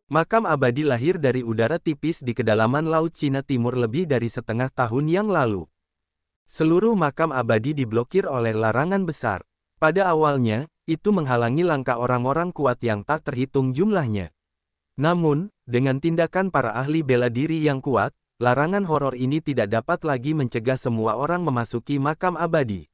Makam abadi lahir dari udara tipis di kedalaman Laut Cina Timur lebih dari setengah tahun yang lalu. Seluruh makam abadi diblokir oleh larangan besar. Pada awalnya, itu menghalangi langkah orang-orang kuat yang tak terhitung jumlahnya. Namun, dengan tindakan para ahli bela diri yang kuat, larangan horor ini tidak dapat lagi mencegah semua orang memasuki makam abadi.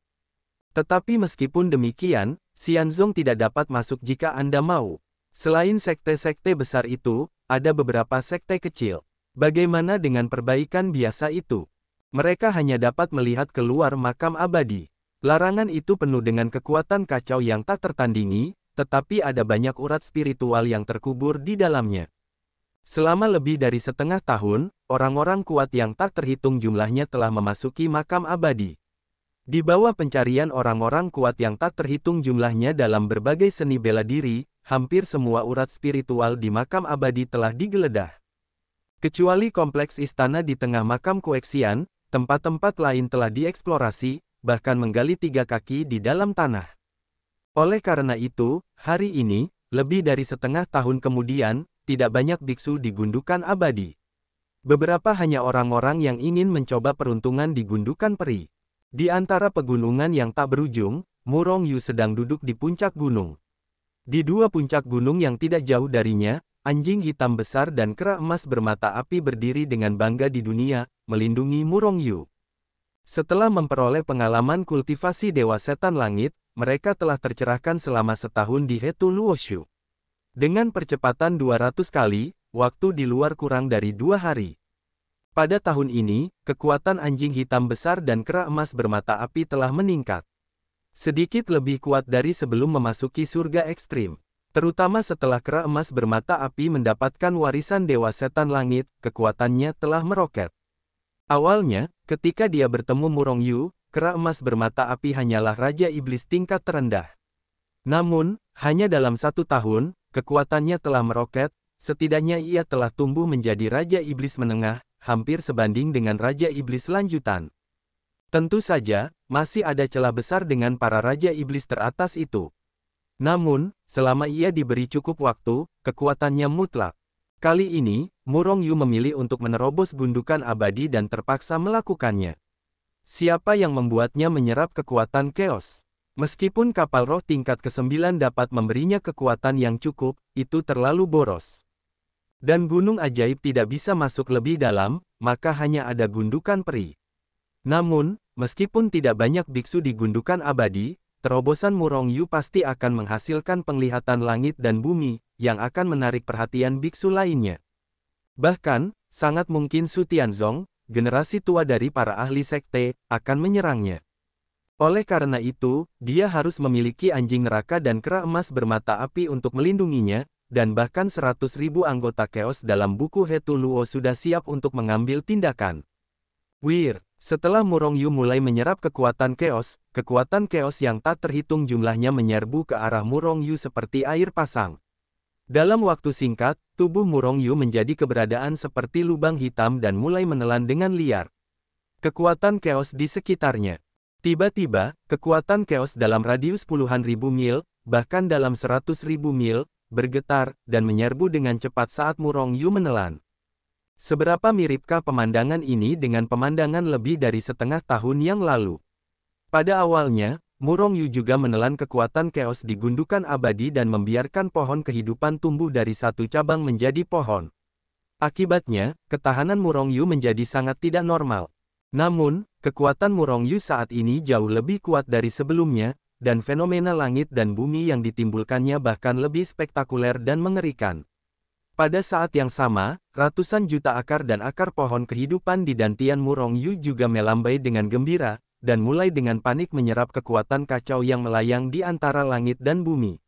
Tetapi meskipun demikian, Xianzong tidak dapat masuk jika Anda mau. Selain sekte-sekte besar itu, ada beberapa sekte kecil. Bagaimana dengan perbaikan biasa itu? Mereka hanya dapat melihat keluar makam abadi. Larangan itu penuh dengan kekuatan kacau yang tak tertandingi, tetapi ada banyak urat spiritual yang terkubur di dalamnya. Selama lebih dari setengah tahun, orang-orang kuat yang tak terhitung jumlahnya telah memasuki makam abadi. Di bawah pencarian orang-orang kuat yang tak terhitung jumlahnya dalam berbagai seni bela diri, hampir semua urat spiritual di makam abadi telah digeledah. Kecuali kompleks istana di tengah makam Kuexian, tempat-tempat lain telah dieksplorasi, bahkan menggali 3 kaki di dalam tanah. Oleh karena itu, hari ini, lebih dari setengah tahun kemudian, tidak banyak biksu di Gundukan Abadi. Beberapa hanya orang-orang yang ingin mencoba peruntungan di Gundukan Peri. Di antara pegunungan yang tak berujung, Murong Yu sedang duduk di puncak gunung. Di dua puncak gunung yang tidak jauh darinya, anjing hitam besar dan kera emas bermata api berdiri dengan bangga di dunia, melindungi Murong Yu. Setelah memperoleh pengalaman kultivasi Dewa Setan Langit, mereka telah tercerahkan selama setahun di Hetu Luoshu. Dengan percepatan 200 kali, waktu di luar kurang dari 2 hari. Pada tahun ini, kekuatan anjing hitam besar dan kera emas bermata api telah meningkat. Sedikit lebih kuat dari sebelum memasuki surga ekstrim. Terutama setelah kera emas bermata api mendapatkan warisan Dewa Setan Langit, kekuatannya telah meroket. Awalnya, ketika dia bertemu Murong Yu, kera emas bermata api hanyalah Raja Iblis tingkat terendah. Namun, hanya dalam 1 tahun, kekuatannya telah meroket, setidaknya ia telah tumbuh menjadi Raja Iblis menengah, hampir sebanding dengan Raja Iblis lanjutan. Tentu saja, masih ada celah besar dengan para Raja Iblis teratas itu. Namun, selama ia diberi cukup waktu, kekuatannya mutlak. Kali ini, Murong Yu memilih untuk menerobos Gundukan Abadi dan terpaksa melakukannya. Siapa yang membuatnya menyerap kekuatan Chaos? Meskipun kapal roh tingkat ke-9 dapat memberinya kekuatan yang cukup, itu terlalu boros. Dan gunung ajaib tidak bisa masuk lebih dalam, maka hanya ada Gundukan Peri. Namun, meskipun tidak banyak biksu di Gundukan Abadi, terobosan Murong Yu pasti akan menghasilkan penglihatan langit dan bumi, yang akan menarik perhatian biksu lainnya. Bahkan, sangat mungkin Su Tianzong, generasi tua dari para ahli sekte, akan menyerangnya. Oleh karena itu, dia harus memiliki anjing neraka dan kera emas bermata api untuk melindunginya, dan bahkan 100.000 anggota Chaos dalam buku Hetu Luo sudah siap untuk mengambil tindakan. Setelah Murong Yu mulai menyerap kekuatan Chaos yang tak terhitung jumlahnya menyerbu ke arah Murong Yu seperti air pasang. Dalam waktu singkat, tubuh Murong Yu menjadi keberadaan seperti lubang hitam dan mulai menelan dengan liar. Kekuatan Chaos di sekitarnya. Tiba-tiba, kekuatan Chaos dalam radius puluhan ribu mil, bahkan dalam 100.000 mil, bergetar, dan menyerbu dengan cepat saat Murong Yu menelan. Seberapa miripkah pemandangan ini dengan pemandangan lebih dari setengah tahun yang lalu? Pada awalnya, Murong Yu juga menelan kekuatan Chaos di Gundukan Abadi dan membiarkan pohon kehidupan tumbuh dari satu cabang menjadi pohon. Akibatnya, ketahanan Murong Yu menjadi sangat tidak normal. Namun, kekuatan Murong Yu saat ini jauh lebih kuat dari sebelumnya, dan fenomena langit dan bumi yang ditimbulkannya bahkan lebih spektakuler dan mengerikan. Pada saat yang sama, ratusan juta akar dan akar pohon kehidupan di dantian Murong Yu juga melambai dengan gembira, dan mulai dengan panik menyerap kekuatan kacau yang melayang di antara langit dan bumi.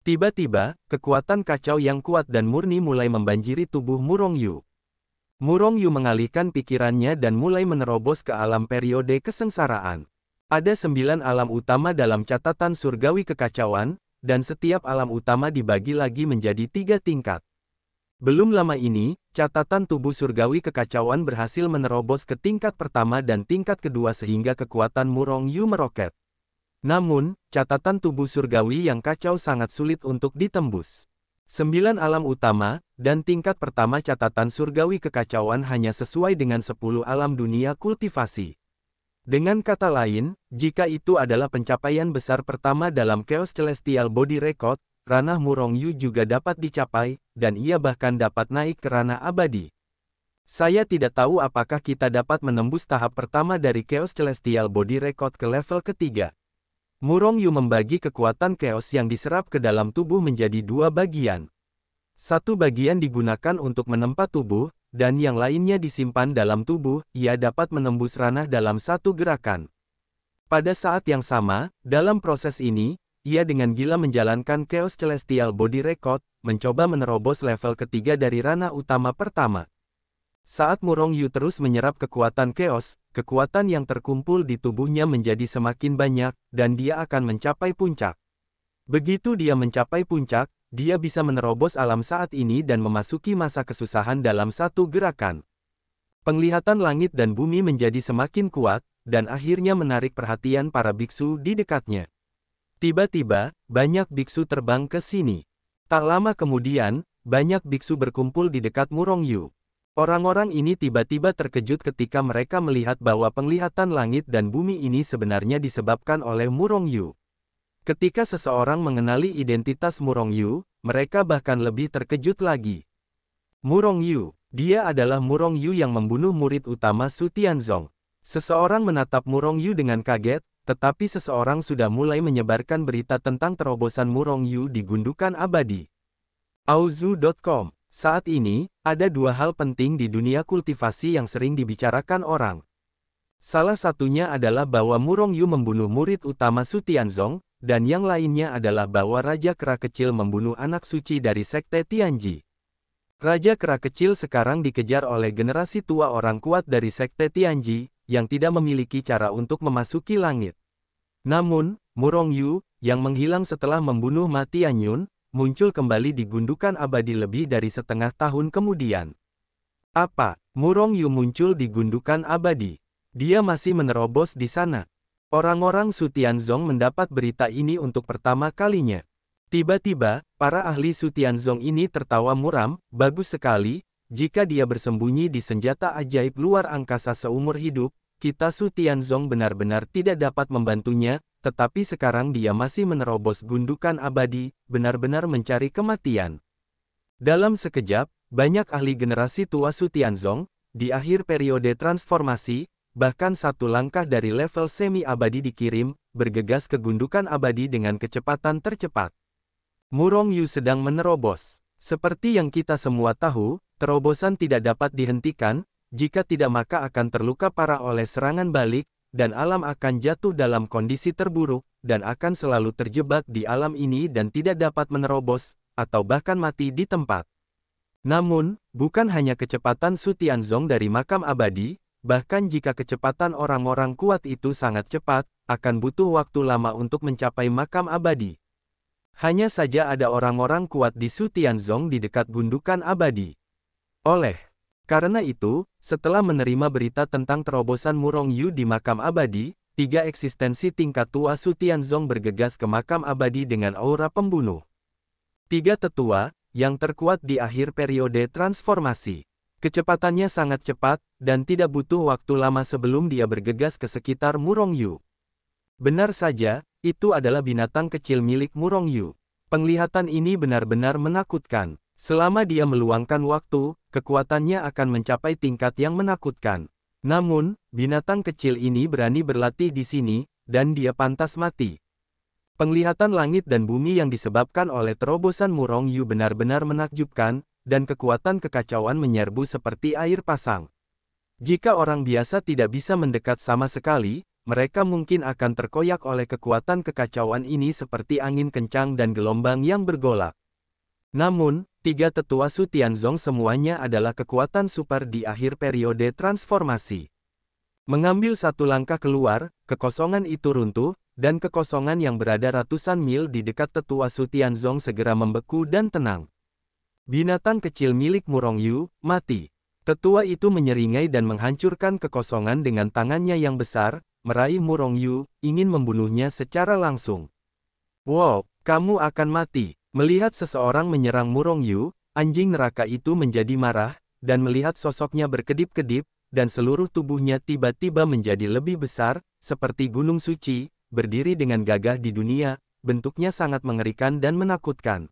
Tiba-tiba, kekuatan kacau yang kuat dan murni mulai membanjiri tubuh Murong Yu. Murong Yu mengalihkan pikirannya dan mulai menerobos ke alam periode kesengsaraan. Ada 9 alam utama dalam catatan surgawi kekacauan, dan setiap alam utama dibagi lagi menjadi 3 tingkat. Belum lama ini, catatan tubuh surgawi kekacauan berhasil menerobos ke tingkat pertama dan tingkat kedua sehingga kekuatan Murong Yu meroket. Namun, catatan tubuh surgawi yang kacau sangat sulit untuk ditembus. 9 alam utama, dan tingkat pertama catatan surgawi kekacauan hanya sesuai dengan 10 alam dunia kultivasi. Dengan kata lain, jika itu adalah pencapaian besar pertama dalam Chaos Celestial Body Record, ranah Murongyu juga dapat dicapai, dan ia bahkan dapat naik ke ranah abadi. Saya tidak tahu apakah kita dapat menembus tahap pertama dari Chaos Celestial Body Record ke level ketiga. Murongyu membagi kekuatan Chaos yang diserap ke dalam tubuh menjadi dua bagian. Satu bagian digunakan untuk menempa tubuh, dan yang lainnya disimpan dalam tubuh. Ia dapat menembus ranah dalam satu gerakan. Pada saat yang sama, dalam proses ini, ia dengan gila menjalankan Chaos Celestial Body Record, mencoba menerobos level ketiga dari ranah utama pertama. Saat Murongyu terus menyerap kekuatan Chaos, kekuatan yang terkumpul di tubuhnya menjadi semakin banyak, dan dia akan mencapai puncak. Begitu dia mencapai puncak, dia bisa menerobos alam saat ini dan memasuki masa kesusahan dalam satu gerakan. Penglihatan langit dan bumi menjadi semakin kuat, dan akhirnya menarik perhatian para biksu di dekatnya. Tiba-tiba, banyak biksu terbang ke sini. Tak lama kemudian, banyak biksu berkumpul di dekat Murongyu. Orang-orang ini tiba-tiba terkejut ketika mereka melihat bahwa penglihatan langit dan bumi ini sebenarnya disebabkan oleh Murongyu. Ketika seseorang mengenali identitas Murongyu, mereka bahkan lebih terkejut lagi. Murongyu, dia adalah Murongyu yang membunuh murid utama Su Tianzong. Seseorang menatap Murongyu dengan kaget, tetapi seseorang sudah mulai menyebarkan berita tentang terobosan Murongyu di gundukan abadi. Auzu.com. Saat ini, ada dua hal penting di dunia kultivasi yang sering dibicarakan orang. Salah satunya adalah bahwa Murongyu membunuh murid utama Su Tianzong, dan yang lainnya adalah bahwa Raja Kera Kecil membunuh anak suci dari Sekte Tianji. Raja Kera Kecil sekarang dikejar oleh generasi tua orang kuat dari Sekte Tianji, yang tidak memiliki cara untuk memasuki langit. Namun, Murongyu, yang menghilang setelah membunuh Ma Tianyun, muncul kembali di gundukan abadi lebih dari setengah tahun kemudian. Apa? Murongyu muncul di gundukan abadi. Dia masih menerobos di sana. Orang-orang Su Tianzong mendapat berita ini untuk pertama kalinya. Tiba-tiba, para ahli Su Tianzong ini tertawa muram. Bagus sekali, jika dia bersembunyi di senjata ajaib luar angkasa seumur hidup, kita Su Tianzong benar-benar tidak dapat membantunya. Tetapi sekarang dia masih menerobos gundukan abadi, benar-benar mencari kematian. Dalam sekejap, banyak ahli generasi tua Su Tianzong, di akhir periode transformasi, bahkan satu langkah dari level semi-abadi dikirim, bergegas ke gundukan abadi dengan kecepatan tercepat. Murongyu sedang menerobos. Seperti yang kita semua tahu, terobosan tidak dapat dihentikan, jika tidak maka akan terluka parah oleh serangan balik, dan alam akan jatuh dalam kondisi terburuk, dan akan selalu terjebak di alam ini dan tidak dapat menerobos, atau bahkan mati di tempat. Namun, bukan hanya kecepatan Su Tianzong dari makam abadi, bahkan jika kecepatan orang-orang kuat itu sangat cepat, akan butuh waktu lama untuk mencapai makam abadi. Hanya saja ada orang-orang kuat di Su Tianzong di dekat gundukan abadi. Karena itu, setelah menerima berita tentang terobosan Murongyu di makam abadi, 3 eksistensi tingkat tua Su Tianzong bergegas ke makam abadi dengan aura pembunuh. 3 tetua, yang terkuat di akhir periode transformasi. Kecepatannya sangat cepat, dan tidak butuh waktu lama sebelum dia bergegas ke sekitar Murongyu. Benar saja, itu adalah binatang kecil milik Murongyu. Penglihatan ini benar-benar menakutkan. Selama dia meluangkan waktu, kekuatannya akan mencapai tingkat yang menakutkan. Namun, binatang kecil ini berani berlatih di sini, dan dia pantas mati. Penglihatan langit dan bumi yang disebabkan oleh terobosan Murongyu benar-benar menakjubkan, dan kekuatan kekacauan menyerbu seperti air pasang. Jika orang biasa tidak bisa mendekat sama sekali, mereka mungkin akan terkoyak oleh kekuatan kekacauan ini seperti angin kencang dan gelombang yang bergolak. Namun, 3 tetua Su Tianzong semuanya adalah kekuatan super di akhir periode transformasi. Mengambil satu langkah keluar, kekosongan itu runtuh, dan kekosongan yang berada ratusan mil di dekat tetua Su Tianzong segera membeku dan tenang. Binatang kecil milik Murongyu, mati. Tetua itu menyeringai dan menghancurkan kekosongan dengan tangannya yang besar, meraih Murongyu, ingin membunuhnya secara langsung. Wow, kamu akan mati. Melihat seseorang menyerang Murong Yu, anjing neraka itu menjadi marah, dan melihat sosoknya berkedip-kedip, dan seluruh tubuhnya tiba-tiba menjadi lebih besar, seperti gunung suci, berdiri dengan gagah di dunia, bentuknya sangat mengerikan dan menakutkan.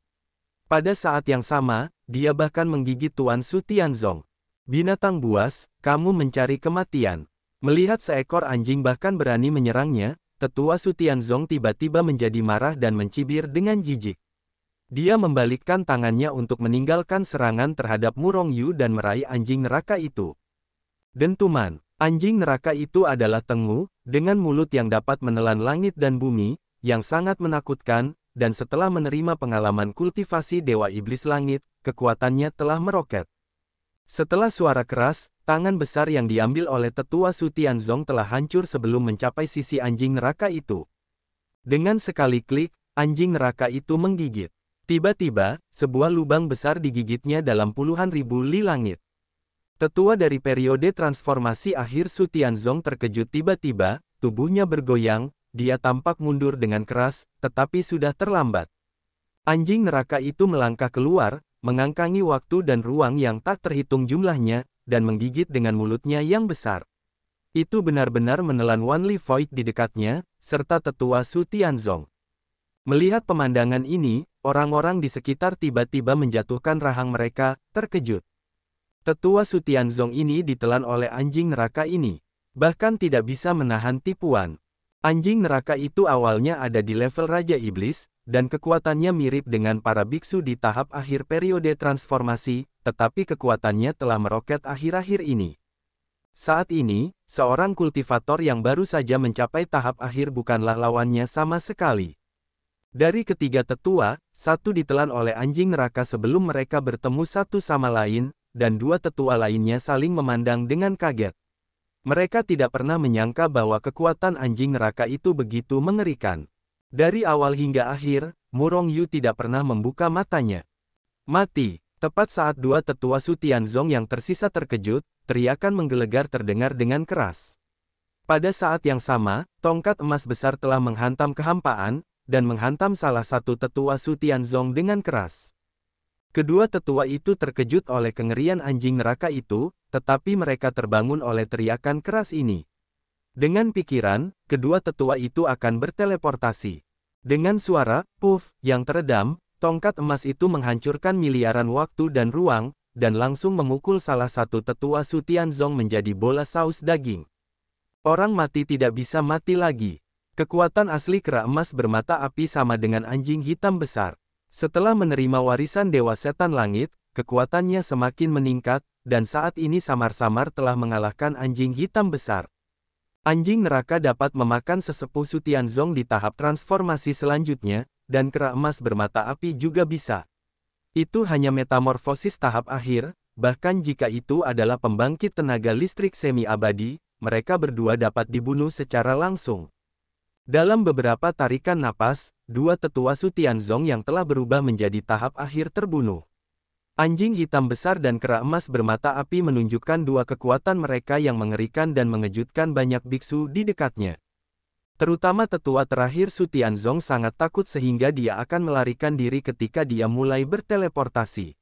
Pada saat yang sama, dia bahkan menggigit Tuan Su Tianzong. Binatang buas, kamu mencari kematian. Melihat seekor anjing bahkan berani menyerangnya, Tetua Su Tianzong tiba-tiba menjadi marah dan mencibir dengan jijik. Dia membalikkan tangannya untuk meninggalkan serangan terhadap Murong Yu dan meraih anjing neraka itu. Dentuman, anjing neraka itu adalah Tengu, dengan mulut yang dapat menelan langit dan bumi, yang sangat menakutkan, dan setelah menerima pengalaman kultivasi Dewa Iblis Langit, kekuatannya telah meroket. Setelah suara keras, tangan besar yang diambil oleh Tetua Su Tianzong telah hancur sebelum mencapai sisi anjing neraka itu. Dengan sekali klik, anjing neraka itu menggigit. Tiba-tiba, sebuah lubang besar digigitnya dalam puluhan ribu li langit. Tetua dari periode transformasi akhir Su Tianzong terkejut tiba-tiba, tubuhnya bergoyang, dia tampak mundur dengan keras, tetapi sudah terlambat. Anjing neraka itu melangkah keluar, mengangkangi waktu dan ruang yang tak terhitung jumlahnya, dan menggigit dengan mulutnya yang besar. Itu benar-benar menelan Wanli Void di dekatnya, serta Tetua Su Tianzong. Melihat pemandangan ini, orang-orang di sekitar tiba-tiba menjatuhkan rahang mereka, terkejut. Tetua Su Tianzong ini ditelan oleh anjing neraka ini. Bahkan tidak bisa menahan tipuan. Anjing neraka itu awalnya ada di level Raja Iblis, dan kekuatannya mirip dengan para biksu di tahap akhir periode transformasi, tetapi kekuatannya telah meroket akhir-akhir ini. Saat ini, seorang kultivator yang baru saja mencapai tahap akhir bukanlah lawannya sama sekali. Dari ketiga tetua, satu ditelan oleh anjing neraka sebelum mereka bertemu satu sama lain, dan dua tetua lainnya saling memandang dengan kaget. Mereka tidak pernah menyangka bahwa kekuatan anjing neraka itu begitu mengerikan. Dari awal hingga akhir, Murong Yu tidak pernah membuka matanya. Mati! Tepat saat dua tetua Su Tianzong yang tersisa terkejut, teriakan menggelegar terdengar dengan keras. Pada saat yang sama, tongkat emas besar telah menghantam kehampaan, dan menghantam salah satu tetua Su Tianzong dengan keras. Kedua tetua itu terkejut oleh kengerian anjing neraka itu, tetapi mereka terbangun oleh teriakan keras ini. Dengan pikiran, kedua tetua itu akan berteleportasi. Dengan suara, puff, yang teredam, tongkat emas itu menghancurkan miliaran waktu dan ruang, dan langsung memukul salah satu tetua Su Tianzong menjadi bola saus daging. Orang mati tidak bisa mati lagi. Kekuatan asli kera emas bermata api sama dengan anjing hitam besar. Setelah menerima warisan Dewa Setan Langit, kekuatannya semakin meningkat, dan saat ini samar-samar telah mengalahkan anjing hitam besar. Anjing neraka dapat memakan sesepuh Su Tianzong di tahap transformasi selanjutnya, dan kera emas bermata api juga bisa. Itu hanya metamorfosis tahap akhir, bahkan jika itu adalah pembangkit tenaga listrik semi-abadi, mereka berdua dapat dibunuh secara langsung. Dalam beberapa tarikan napas, dua tetua Su Tianzong yang telah berubah menjadi tahap akhir terbunuh. Anjing hitam besar dan kera emas bermata api menunjukkan dua kekuatan mereka yang mengerikan dan mengejutkan banyak biksu di dekatnya. Terutama tetua terakhir Su Tianzong sangat takut sehingga dia akan melarikan diri ketika dia mulai berteleportasi.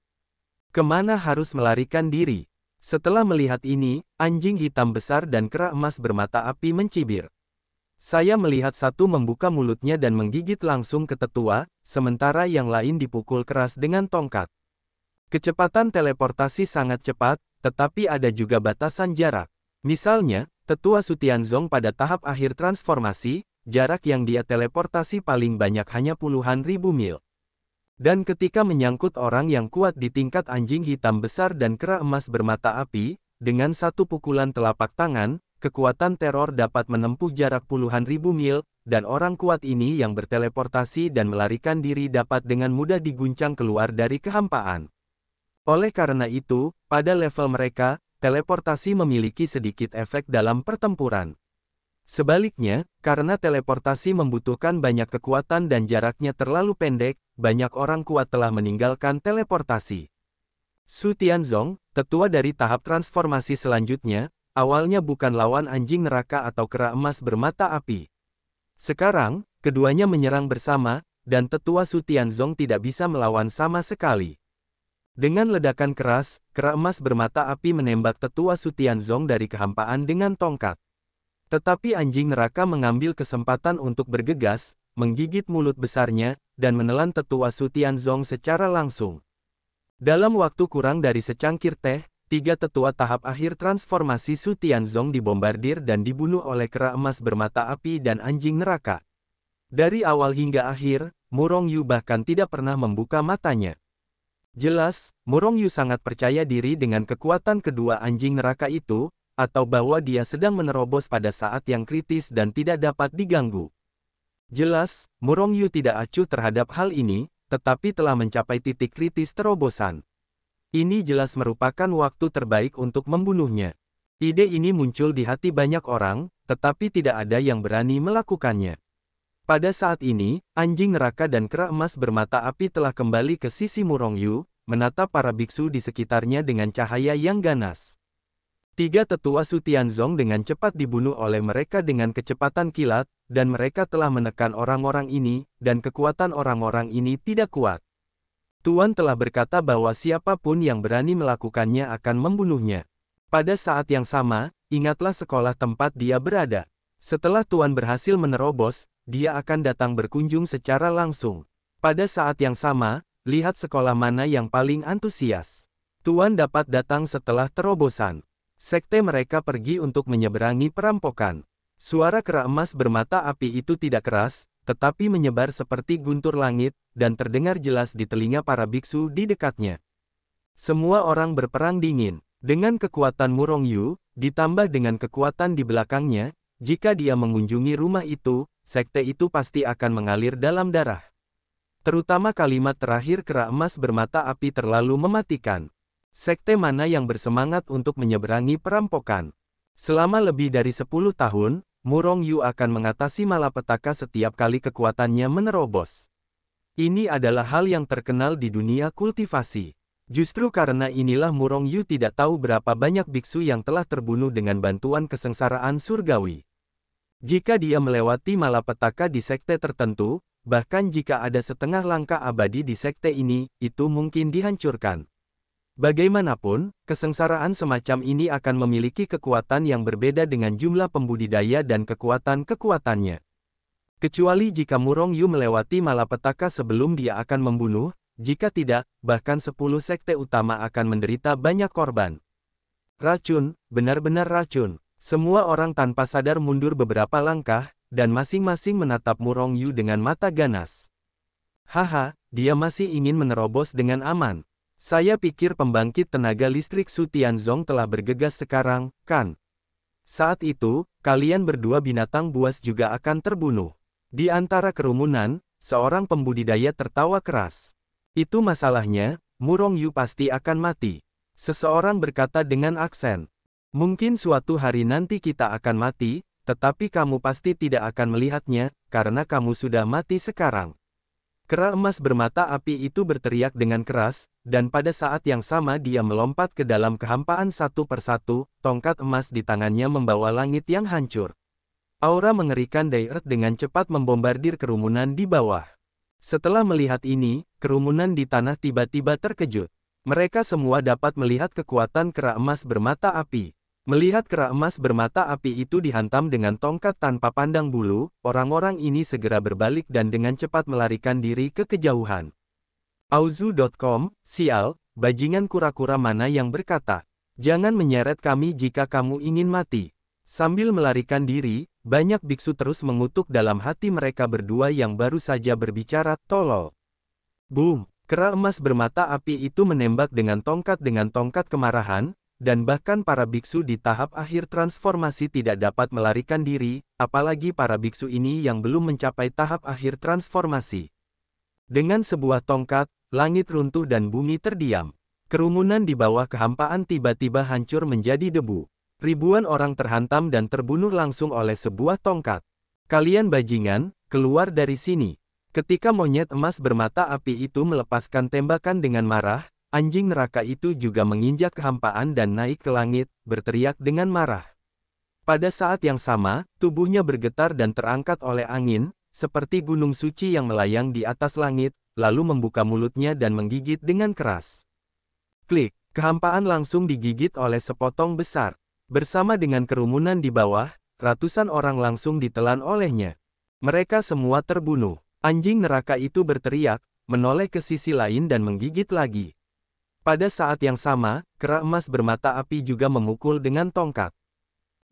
Kemana harus melarikan diri? Setelah melihat ini, anjing hitam besar dan kera emas bermata api mencibir. Saya melihat satu membuka mulutnya dan menggigit langsung ke tetua, sementara yang lain dipukul keras dengan tongkat. Kecepatan teleportasi sangat cepat, tetapi ada juga batasan jarak. Misalnya, tetua Su Tianzong pada tahap akhir transformasi, jarak yang dia teleportasi paling banyak hanya puluhan ribu mil. Dan ketika menyangkut orang yang kuat di tingkat anjing hitam besar dan kera emas bermata api, dengan satu pukulan telapak tangan, kekuatan teror dapat menempuh jarak puluhan ribu mil, dan orang kuat ini yang berteleportasi dan melarikan diri dapat dengan mudah diguncang keluar dari kehampaan. Oleh karena itu, pada level mereka, teleportasi memiliki sedikit efek dalam pertempuran. Sebaliknya, karena teleportasi membutuhkan banyak kekuatan dan jaraknya terlalu pendek, banyak orang kuat telah meninggalkan teleportasi. Su Tianzong, tetua dari tahap transformasi selanjutnya, awalnya bukan lawan anjing neraka atau kera emas bermata api. Sekarang, keduanya menyerang bersama, dan Tetua Su Tianzong tidak bisa melawan sama sekali. Dengan ledakan keras, kera emas bermata api menembak Tetua Su Tianzong dari kehampaan dengan tongkat. Tetapi anjing neraka mengambil kesempatan untuk bergegas, menggigit mulut besarnya, dan menelan Tetua Su Tianzong secara langsung. Dalam waktu kurang dari secangkir teh, 3 tetua tahap akhir transformasi Su Tianzong dibombardir dan dibunuh oleh kera emas bermata api dan anjing neraka. Dari awal hingga akhir, Murong Yu bahkan tidak pernah membuka matanya. Jelas, Murong Yu sangat percaya diri dengan kekuatan kedua anjing neraka itu, atau bahwa dia sedang menerobos pada saat yang kritis dan tidak dapat diganggu. Jelas, Murong Yu tidak acuh terhadap hal ini, tetapi telah mencapai titik kritis terobosan. Ini jelas merupakan waktu terbaik untuk membunuhnya. Ide ini muncul di hati banyak orang, tetapi tidak ada yang berani melakukannya. Pada saat ini, anjing neraka dan kera emas bermata api telah kembali ke sisi Murong Yu, menatap para biksu di sekitarnya dengan cahaya yang ganas. 3 tetua Su Tianzong dengan cepat dibunuh oleh mereka dengan kecepatan kilat, dan mereka telah menekan orang-orang ini, dan kekuatan orang-orang ini tidak kuat. Tuan telah berkata bahwa siapapun yang berani melakukannya akan membunuhnya. Pada saat yang sama, ingatlah sekolah tempat dia berada. Setelah Tuan berhasil menerobos, dia akan datang berkunjung secara langsung. Pada saat yang sama, lihat sekolah mana yang paling antusias. Tuan dapat datang setelah terobosan. Sekte mereka pergi untuk menyeberangi perampokan. Suara kera emas bermata api itu tidak keras, tetapi menyebar seperti guntur langit, dan terdengar jelas di telinga para biksu di dekatnya. Semua orang berperang dingin. Dengan kekuatan Murong Yu, ditambah dengan kekuatan di belakangnya, jika dia mengunjungi rumah itu, sekte itu pasti akan mengalir dalam darah. Terutama kalimat terakhir kera emas bermata api terlalu mematikan. Sekte mana yang bersemangat untuk menyeberangi perampokan? Selama lebih dari 10 tahun, Murong Yu akan mengatasi malapetaka setiap kali kekuatannya menerobos. Ini adalah hal yang terkenal di dunia kultivasi. Justru karena inilah Murong Yu tidak tahu berapa banyak biksu yang telah terbunuh dengan bantuan kesengsaraan surgawi. Jika dia melewati malapetaka di sekte tertentu, bahkan jika ada setengah langkah abadi di sekte ini, itu mungkin dihancurkan. Bagaimanapun, kesengsaraan semacam ini akan memiliki kekuatan yang berbeda dengan jumlah pembudidaya dan kekuatan-kekuatannya. Kecuali jika Murong Yu melewati malapetaka sebelum dia akan membunuh, jika tidak, bahkan 10 sekte utama akan menderita banyak korban. Racun, benar-benar racun. Semua orang tanpa sadar mundur beberapa langkah, dan masing-masing menatap Murong Yu dengan mata ganas. Haha, dia masih ingin menerobos dengan aman. Saya pikir pembangkit tenaga listrik Su Tianzong telah bergegas sekarang, kan? Saat itu, kalian berdua binatang buas juga akan terbunuh. Di antara kerumunan, seorang pembudidaya tertawa keras. Itu masalahnya, Murong Yu pasti akan mati. Seseorang berkata dengan aksen. Mungkin suatu hari nanti kita akan mati, tetapi kamu pasti tidak akan melihatnya, karena kamu sudah mati sekarang. Kera emas bermata api itu berteriak dengan keras, dan pada saat yang sama dia melompat ke dalam kehampaan satu persatu, tongkat emas di tangannya membawa langit yang hancur. Aura mengerikan Daearth dengan cepat membombardir kerumunan di bawah. Setelah melihat ini, kerumunan di tanah tiba-tiba terkejut. Mereka semua dapat melihat kekuatan kera emas bermata api. Melihat kera emas bermata api itu dihantam dengan tongkat tanpa pandang bulu, orang-orang ini segera berbalik dan dengan cepat melarikan diri ke kejauhan. Auzu.com, sial, bajingan kura-kura mana yang berkata, jangan menyeret kami jika kamu ingin mati. Sambil melarikan diri, banyak biksu terus mengutuk dalam hati mereka berdua yang baru saja berbicara, tolol. Boom, kera emas bermata api itu menembak dengan tongkat kemarahan, dan bahkan para biksu di tahap akhir transformasi tidak dapat melarikan diri, apalagi para biksu ini yang belum mencapai tahap akhir transformasi. Dengan sebuah tongkat, langit runtuh dan bumi terdiam. Kerumunan di bawah kehampaan tiba-tiba hancur menjadi debu. Ribuan orang terhantam dan terbunuh langsung oleh sebuah tongkat. Kalian bajingan, keluar dari sini. Ketika monyet emas bermata api itu melepaskan tembakan dengan marah, anjing neraka itu juga menginjak kehampaan dan naik ke langit, berteriak dengan marah. Pada saat yang sama, tubuhnya bergetar dan terangkat oleh angin, seperti gunung suci yang melayang di atas langit, lalu membuka mulutnya dan menggigit dengan keras. Klik, kehampaan langsung digigit oleh sepotong besar. Bersama dengan kerumunan di bawah, ratusan orang langsung ditelan olehnya. Mereka semua terbunuh. Anjing neraka itu berteriak, menoleh ke sisi lain dan menggigit lagi. Pada saat yang sama, kera emas bermata api juga memukul dengan tongkat.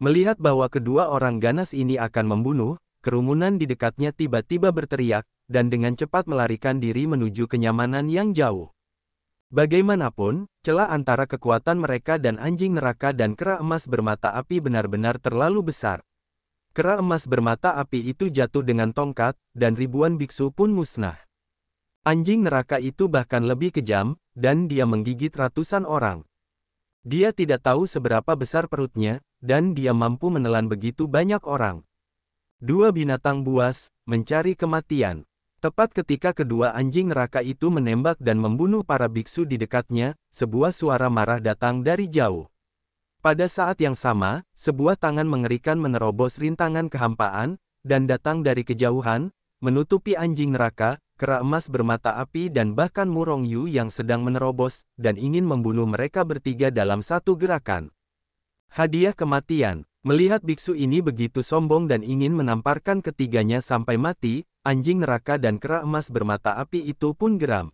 Melihat bahwa kedua orang ganas ini akan membunuh, kerumunan di dekatnya tiba-tiba berteriak, dan dengan cepat melarikan diri menuju kenyamanan yang jauh. Bagaimanapun, celah antara kekuatan mereka dan anjing neraka dan kera emas bermata api benar-benar terlalu besar. Kera emas bermata api itu jatuh dengan tongkat, dan ribuan biksu pun musnah. Anjing neraka itu bahkan lebih kejam, dan dia menggigit ratusan orang. Dia tidak tahu seberapa besar perutnya, dan dia mampu menelan begitu banyak orang. Dua binatang buas, mencari kematian. Tepat ketika kedua anjing neraka itu menembak dan membunuh para biksu di dekatnya, sebuah suara marah datang dari jauh. Pada saat yang sama, sebuah tangan mengerikan menerobos rintangan kehampaan, dan datang dari kejauhan, menutupi anjing neraka, kera emas bermata api dan bahkan Murong Yu yang sedang menerobos, dan ingin membunuh mereka bertiga dalam satu gerakan. Hadiah kematian. Melihat biksu ini begitu sombong dan ingin menamparkan ketiganya sampai mati, anjing neraka dan kera emas bermata api itu pun geram.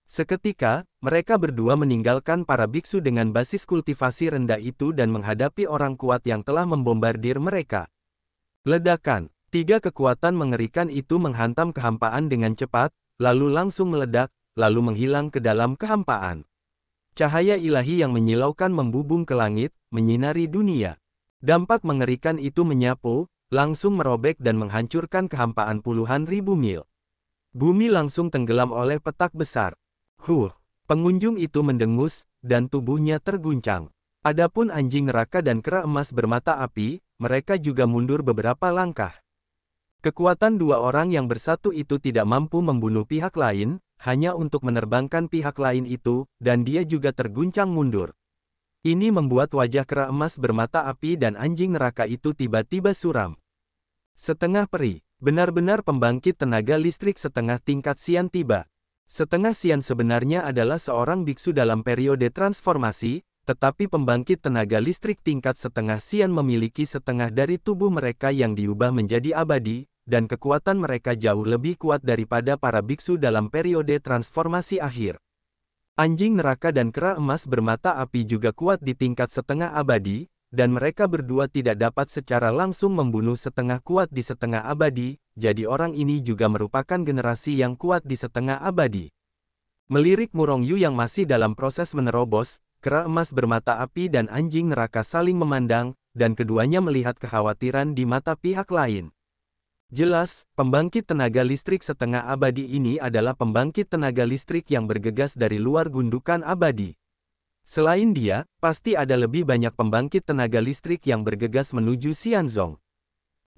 Seketika, mereka berdua meninggalkan para biksu dengan basis kultivasi rendah itu dan menghadapi orang kuat yang telah membombardir mereka. Ledakan. Tiga kekuatan mengerikan itu menghantam kehampaan dengan cepat, lalu langsung meledak, lalu menghilang ke dalam kehampaan. Cahaya ilahi yang menyilaukan membubung ke langit, menyinari dunia. Dampak mengerikan itu menyapu, langsung merobek dan menghancurkan kehampaan puluhan ribu mil. Bumi langsung tenggelam oleh petak besar. Pengunjung itu mendengus, dan tubuhnya terguncang. Adapun anjing neraka dan kera emas bermata api, mereka juga mundur beberapa langkah. Kekuatan dua orang yang bersatu itu tidak mampu membunuh pihak lain, hanya untuk menerbangkan pihak lain itu, dan dia juga terguncang mundur. Ini membuat wajah kera emas bermata api dan anjing neraka itu tiba-tiba suram. Setengah peri, benar-benar pembangkit tenaga listrik setengah tingkat Xian tiba. Setengah Xian sebenarnya adalah seorang biksu dalam periode transformasi, tetapi pembangkit tenaga listrik tingkat setengah Xian memiliki setengah dari tubuh mereka yang diubah menjadi abadi, dan kekuatan mereka jauh lebih kuat daripada para biksu dalam periode transformasi akhir. Anjing neraka dan kera emas bermata api juga kuat di tingkat setengah abadi, dan mereka berdua tidak dapat secara langsung membunuh setengah kuat di setengah abadi, jadi orang ini juga merupakan generasi yang kuat di setengah abadi. Melirik Murong Yu yang masih dalam proses menerobos, kera emas bermata api dan anjing neraka saling memandang, dan keduanya melihat kekhawatiran di mata pihak lain. Jelas, pembangkit tenaga listrik setengah abadi ini adalah pembangkit tenaga listrik yang bergegas dari luar gundukan abadi. Selain dia, pasti ada lebih banyak pembangkit tenaga listrik yang bergegas menuju Xianzong.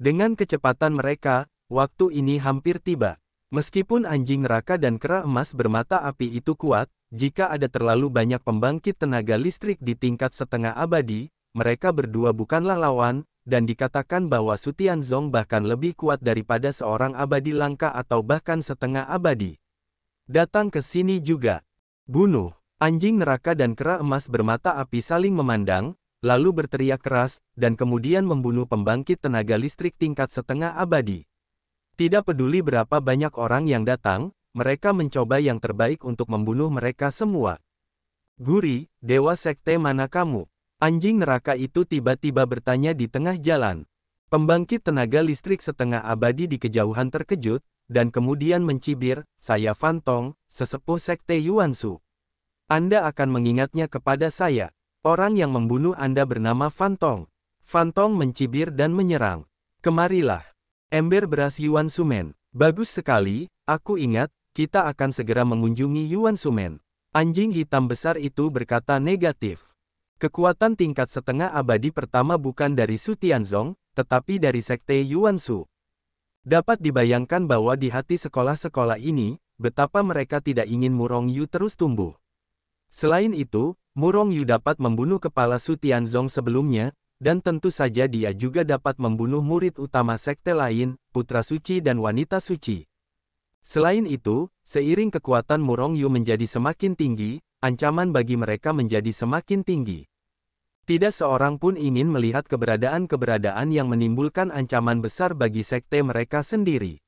Dengan kecepatan mereka, waktu ini hampir tiba. Meskipun anjing neraka dan kera emas bermata api itu kuat, jika ada terlalu banyak pembangkit tenaga listrik di tingkat setengah abadi, mereka berdua bukanlah lawan, dan dikatakan bahwa Su Tianzong bahkan lebih kuat daripada seorang abadi langka atau bahkan setengah abadi. Datang ke sini juga. Bunuh. Anjing neraka dan kera emas bermata api saling memandang, lalu berteriak keras, dan kemudian membunuh pembangkit tenaga listrik tingkat setengah abadi. Tidak peduli berapa banyak orang yang datang, mereka mencoba yang terbaik untuk membunuh mereka semua. Guri, dewa sekte mana kamu? Anjing neraka itu tiba-tiba bertanya di tengah jalan. Pembangkit tenaga listrik setengah abadi di kejauhan terkejut, dan kemudian mencibir, "Saya Fantong, sesepuh sekte Yuansu. Anda akan mengingatnya kepada saya. Orang yang membunuh Anda bernama Fantong." Fantong mencibir dan menyerang. "Kemarilah. Ember beras Yuansu Men. Bagus sekali, aku ingat, kita akan segera mengunjungi Yuansu Men." Anjing hitam besar itu berkata negatif. Kekuatan tingkat setengah abadi pertama bukan dari Su Tianzong, tetapi dari sekte Yuansu. Dapat dibayangkan bahwa di hati sekolah-sekolah ini, betapa mereka tidak ingin Murong Yu terus tumbuh. Selain itu, Murong Yu dapat membunuh kepala Su Tianzong sebelumnya, dan tentu saja dia juga dapat membunuh murid utama sekte lain, putra suci dan wanita suci. Selain itu, seiring kekuatan Murongyu menjadi semakin tinggi, ancaman bagi mereka menjadi semakin tinggi. Tidak seorang pun ingin melihat keberadaan-keberadaan yang menimbulkan ancaman besar bagi sekte mereka sendiri.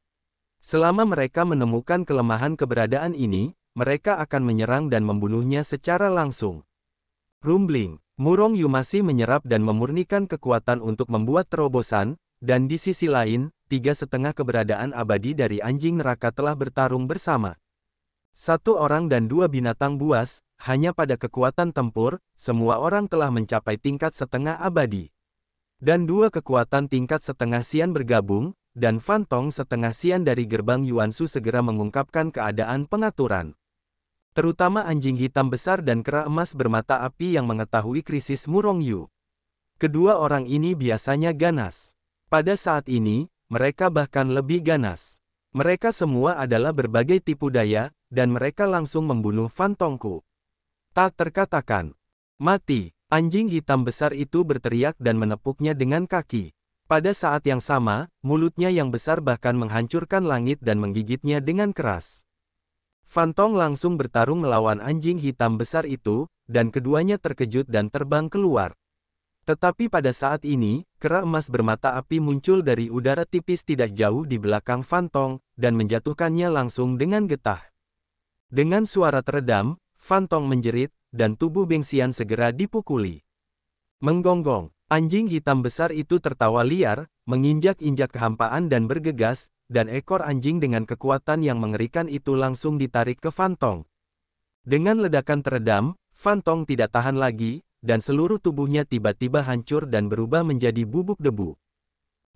Selama mereka menemukan kelemahan keberadaan ini, mereka akan menyerang dan membunuhnya secara langsung. Rumbling, Murongyu masih menyerap dan memurnikan kekuatan untuk membuat terobosan, dan di sisi lain, 3,5 keberadaan abadi dari anjing neraka telah bertarung bersama. 1 orang dan 2 binatang buas, hanya pada kekuatan tempur, semua orang telah mencapai tingkat setengah abadi. Dan 2 kekuatan tingkat setengah sian bergabung, dan Fantong setengah sian dari gerbang Yuansu segera mengungkapkan keadaan pengaturan. Terutama anjing hitam besar dan kera emas bermata api yang mengetahui krisis Murongyu. Kedua orang ini biasanya ganas. Pada saat ini, mereka bahkan lebih ganas. Mereka semua adalah berbagai tipu daya, dan mereka langsung membunuh Fantongku. Tak terkatakan. Mati, anjing hitam besar itu berteriak dan menepuknya dengan kaki. Pada saat yang sama, mulutnya yang besar bahkan menghancurkan langit dan menggigitnya dengan keras. Fantong langsung bertarung melawan anjing hitam besar itu, dan keduanya terkejut dan terbang keluar. Tetapi pada saat ini, kera emas bermata api muncul dari udara tipis tidak jauh di belakang Fantong, dan menjatuhkannya langsung dengan getah. Dengan suara teredam, Fantong menjerit, dan tubuh Bengxian segera dipukuli. Menggonggong, anjing hitam besar itu tertawa liar, menginjak-injak kehampaan dan bergegas, dan ekor anjing dengan kekuatan yang mengerikan itu langsung ditarik ke Fantong. Dengan ledakan teredam, Fantong tidak tahan lagi, dan seluruh tubuhnya tiba-tiba hancur dan berubah menjadi bubuk debu.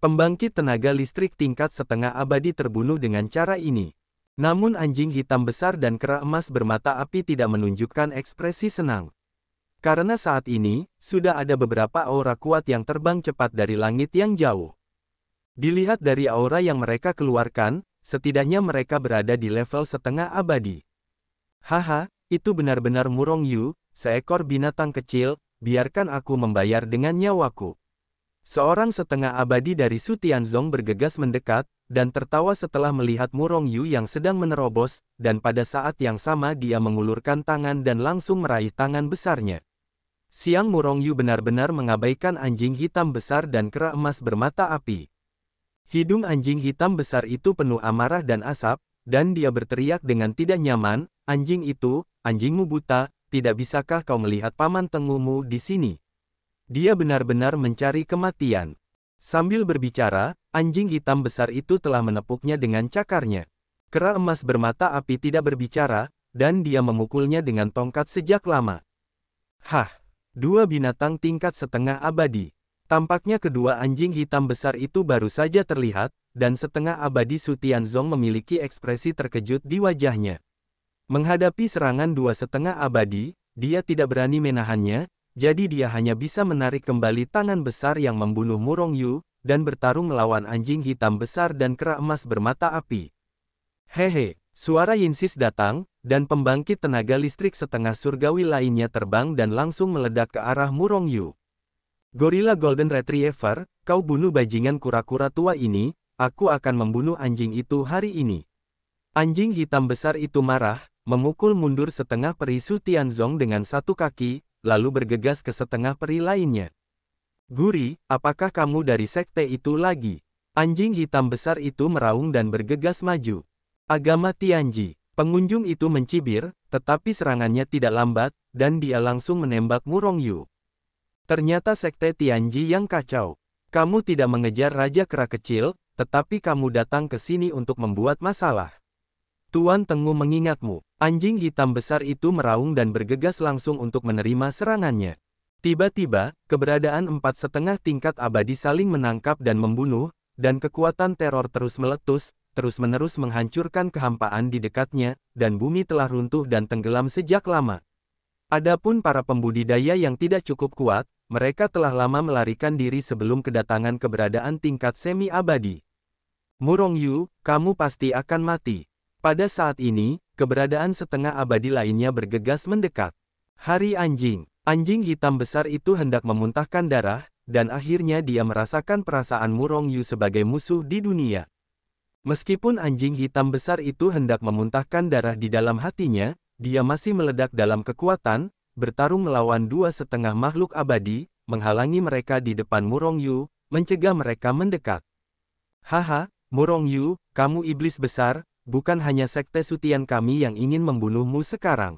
Pembangkit tenaga listrik tingkat setengah abadi terbunuh dengan cara ini. Namun anjing hitam besar dan kera emas bermata api tidak menunjukkan ekspresi senang. Karena saat ini, sudah ada beberapa aura kuat yang terbang cepat dari langit yang jauh. Dilihat dari aura yang mereka keluarkan, setidaknya mereka berada di level setengah abadi. Haha, itu benar-benar Murongyu, seekor binatang kecil, biarkan aku membayar dengan nyawaku. Seorang setengah abadi dari Su Tianzong bergegas mendekat, dan tertawa setelah melihat Murongyu yang sedang menerobos, dan pada saat yang sama dia mengulurkan tangan dan langsung meraih tangan besarnya. Siang Murongyu benar-benar mengabaikan anjing hitam besar dan kera emas bermata api. Hidung anjing hitam besar itu penuh amarah dan asap, dan dia berteriak dengan tidak nyaman, anjing itu, anjingmu buta, tidak bisakah kau melihat paman tenggumu di sini? Dia benar-benar mencari kematian. Sambil berbicara, anjing hitam besar itu telah menepuknya dengan cakarnya. Kera emas bermata api tidak berbicara, dan dia memukulnya dengan tongkat sejak lama. Hah, 2 binatang tingkat setengah abadi. Tampaknya kedua anjing hitam besar itu baru saja terlihat, dan setengah abadi Su Tianzong memiliki ekspresi terkejut di wajahnya. Menghadapi serangan 2,5 abadi, dia tidak berani menahannya, jadi dia hanya bisa menarik kembali tangan besar yang membunuh Murongyu, dan bertarung melawan anjing hitam besar dan kera emas bermata api. Hehe, suara Yinsis datang, dan pembangkit tenaga listrik setengah surgawi lainnya terbang dan langsung meledak ke arah Murongyu. Gorilla Golden Retriever, kau bunuh bajingan kura-kura tua ini, aku akan membunuh anjing itu hari ini. Anjing hitam besar itu marah, memukul mundur setengah peri Su Tianzong dengan satu kaki, lalu bergegas ke setengah peri lainnya. Guri, apakah kamu dari sekte itu lagi? Anjing hitam besar itu meraung dan bergegas maju. Agama Tianji. Pengunjung itu mencibir, tetapi serangannya tidak lambat, dan dia langsung menembak Murongyu. Ternyata sekte Tianji yang kacau. Kamu tidak mengejar Raja Kera Kecil, tetapi kamu datang ke sini untuk membuat masalah. Tuan Tenggu mengingatmu. Anjing hitam besar itu meraung dan bergegas langsung untuk menerima serangannya. Tiba-tiba, keberadaan 4,5 tingkat abadi saling menangkap dan membunuh, dan kekuatan teror terus meletus, terus-menerus menghancurkan kehampaan di dekatnya, dan bumi telah runtuh dan tenggelam sejak lama. Adapun para pembudidaya yang tidak cukup kuat, mereka telah lama melarikan diri sebelum kedatangan keberadaan tingkat semi-abadi. Murongyu, kamu pasti akan mati. Pada saat ini, keberadaan setengah abadi lainnya bergegas mendekat. Hari anjing. Anjing hitam besar itu hendak memuntahkan darah, dan akhirnya dia merasakan perasaan Murong Yu sebagai musuh di dunia. Meskipun anjing hitam besar itu hendak memuntahkan darah di dalam hatinya, dia masih meledak dalam kekuatan, bertarung melawan dua setengah makhluk abadi, menghalangi mereka di depan Murong Yu, mencegah mereka mendekat. Haha, Murong Yu, kamu iblis besar, bukan hanya sekte Sutian kami yang ingin membunuhmu sekarang.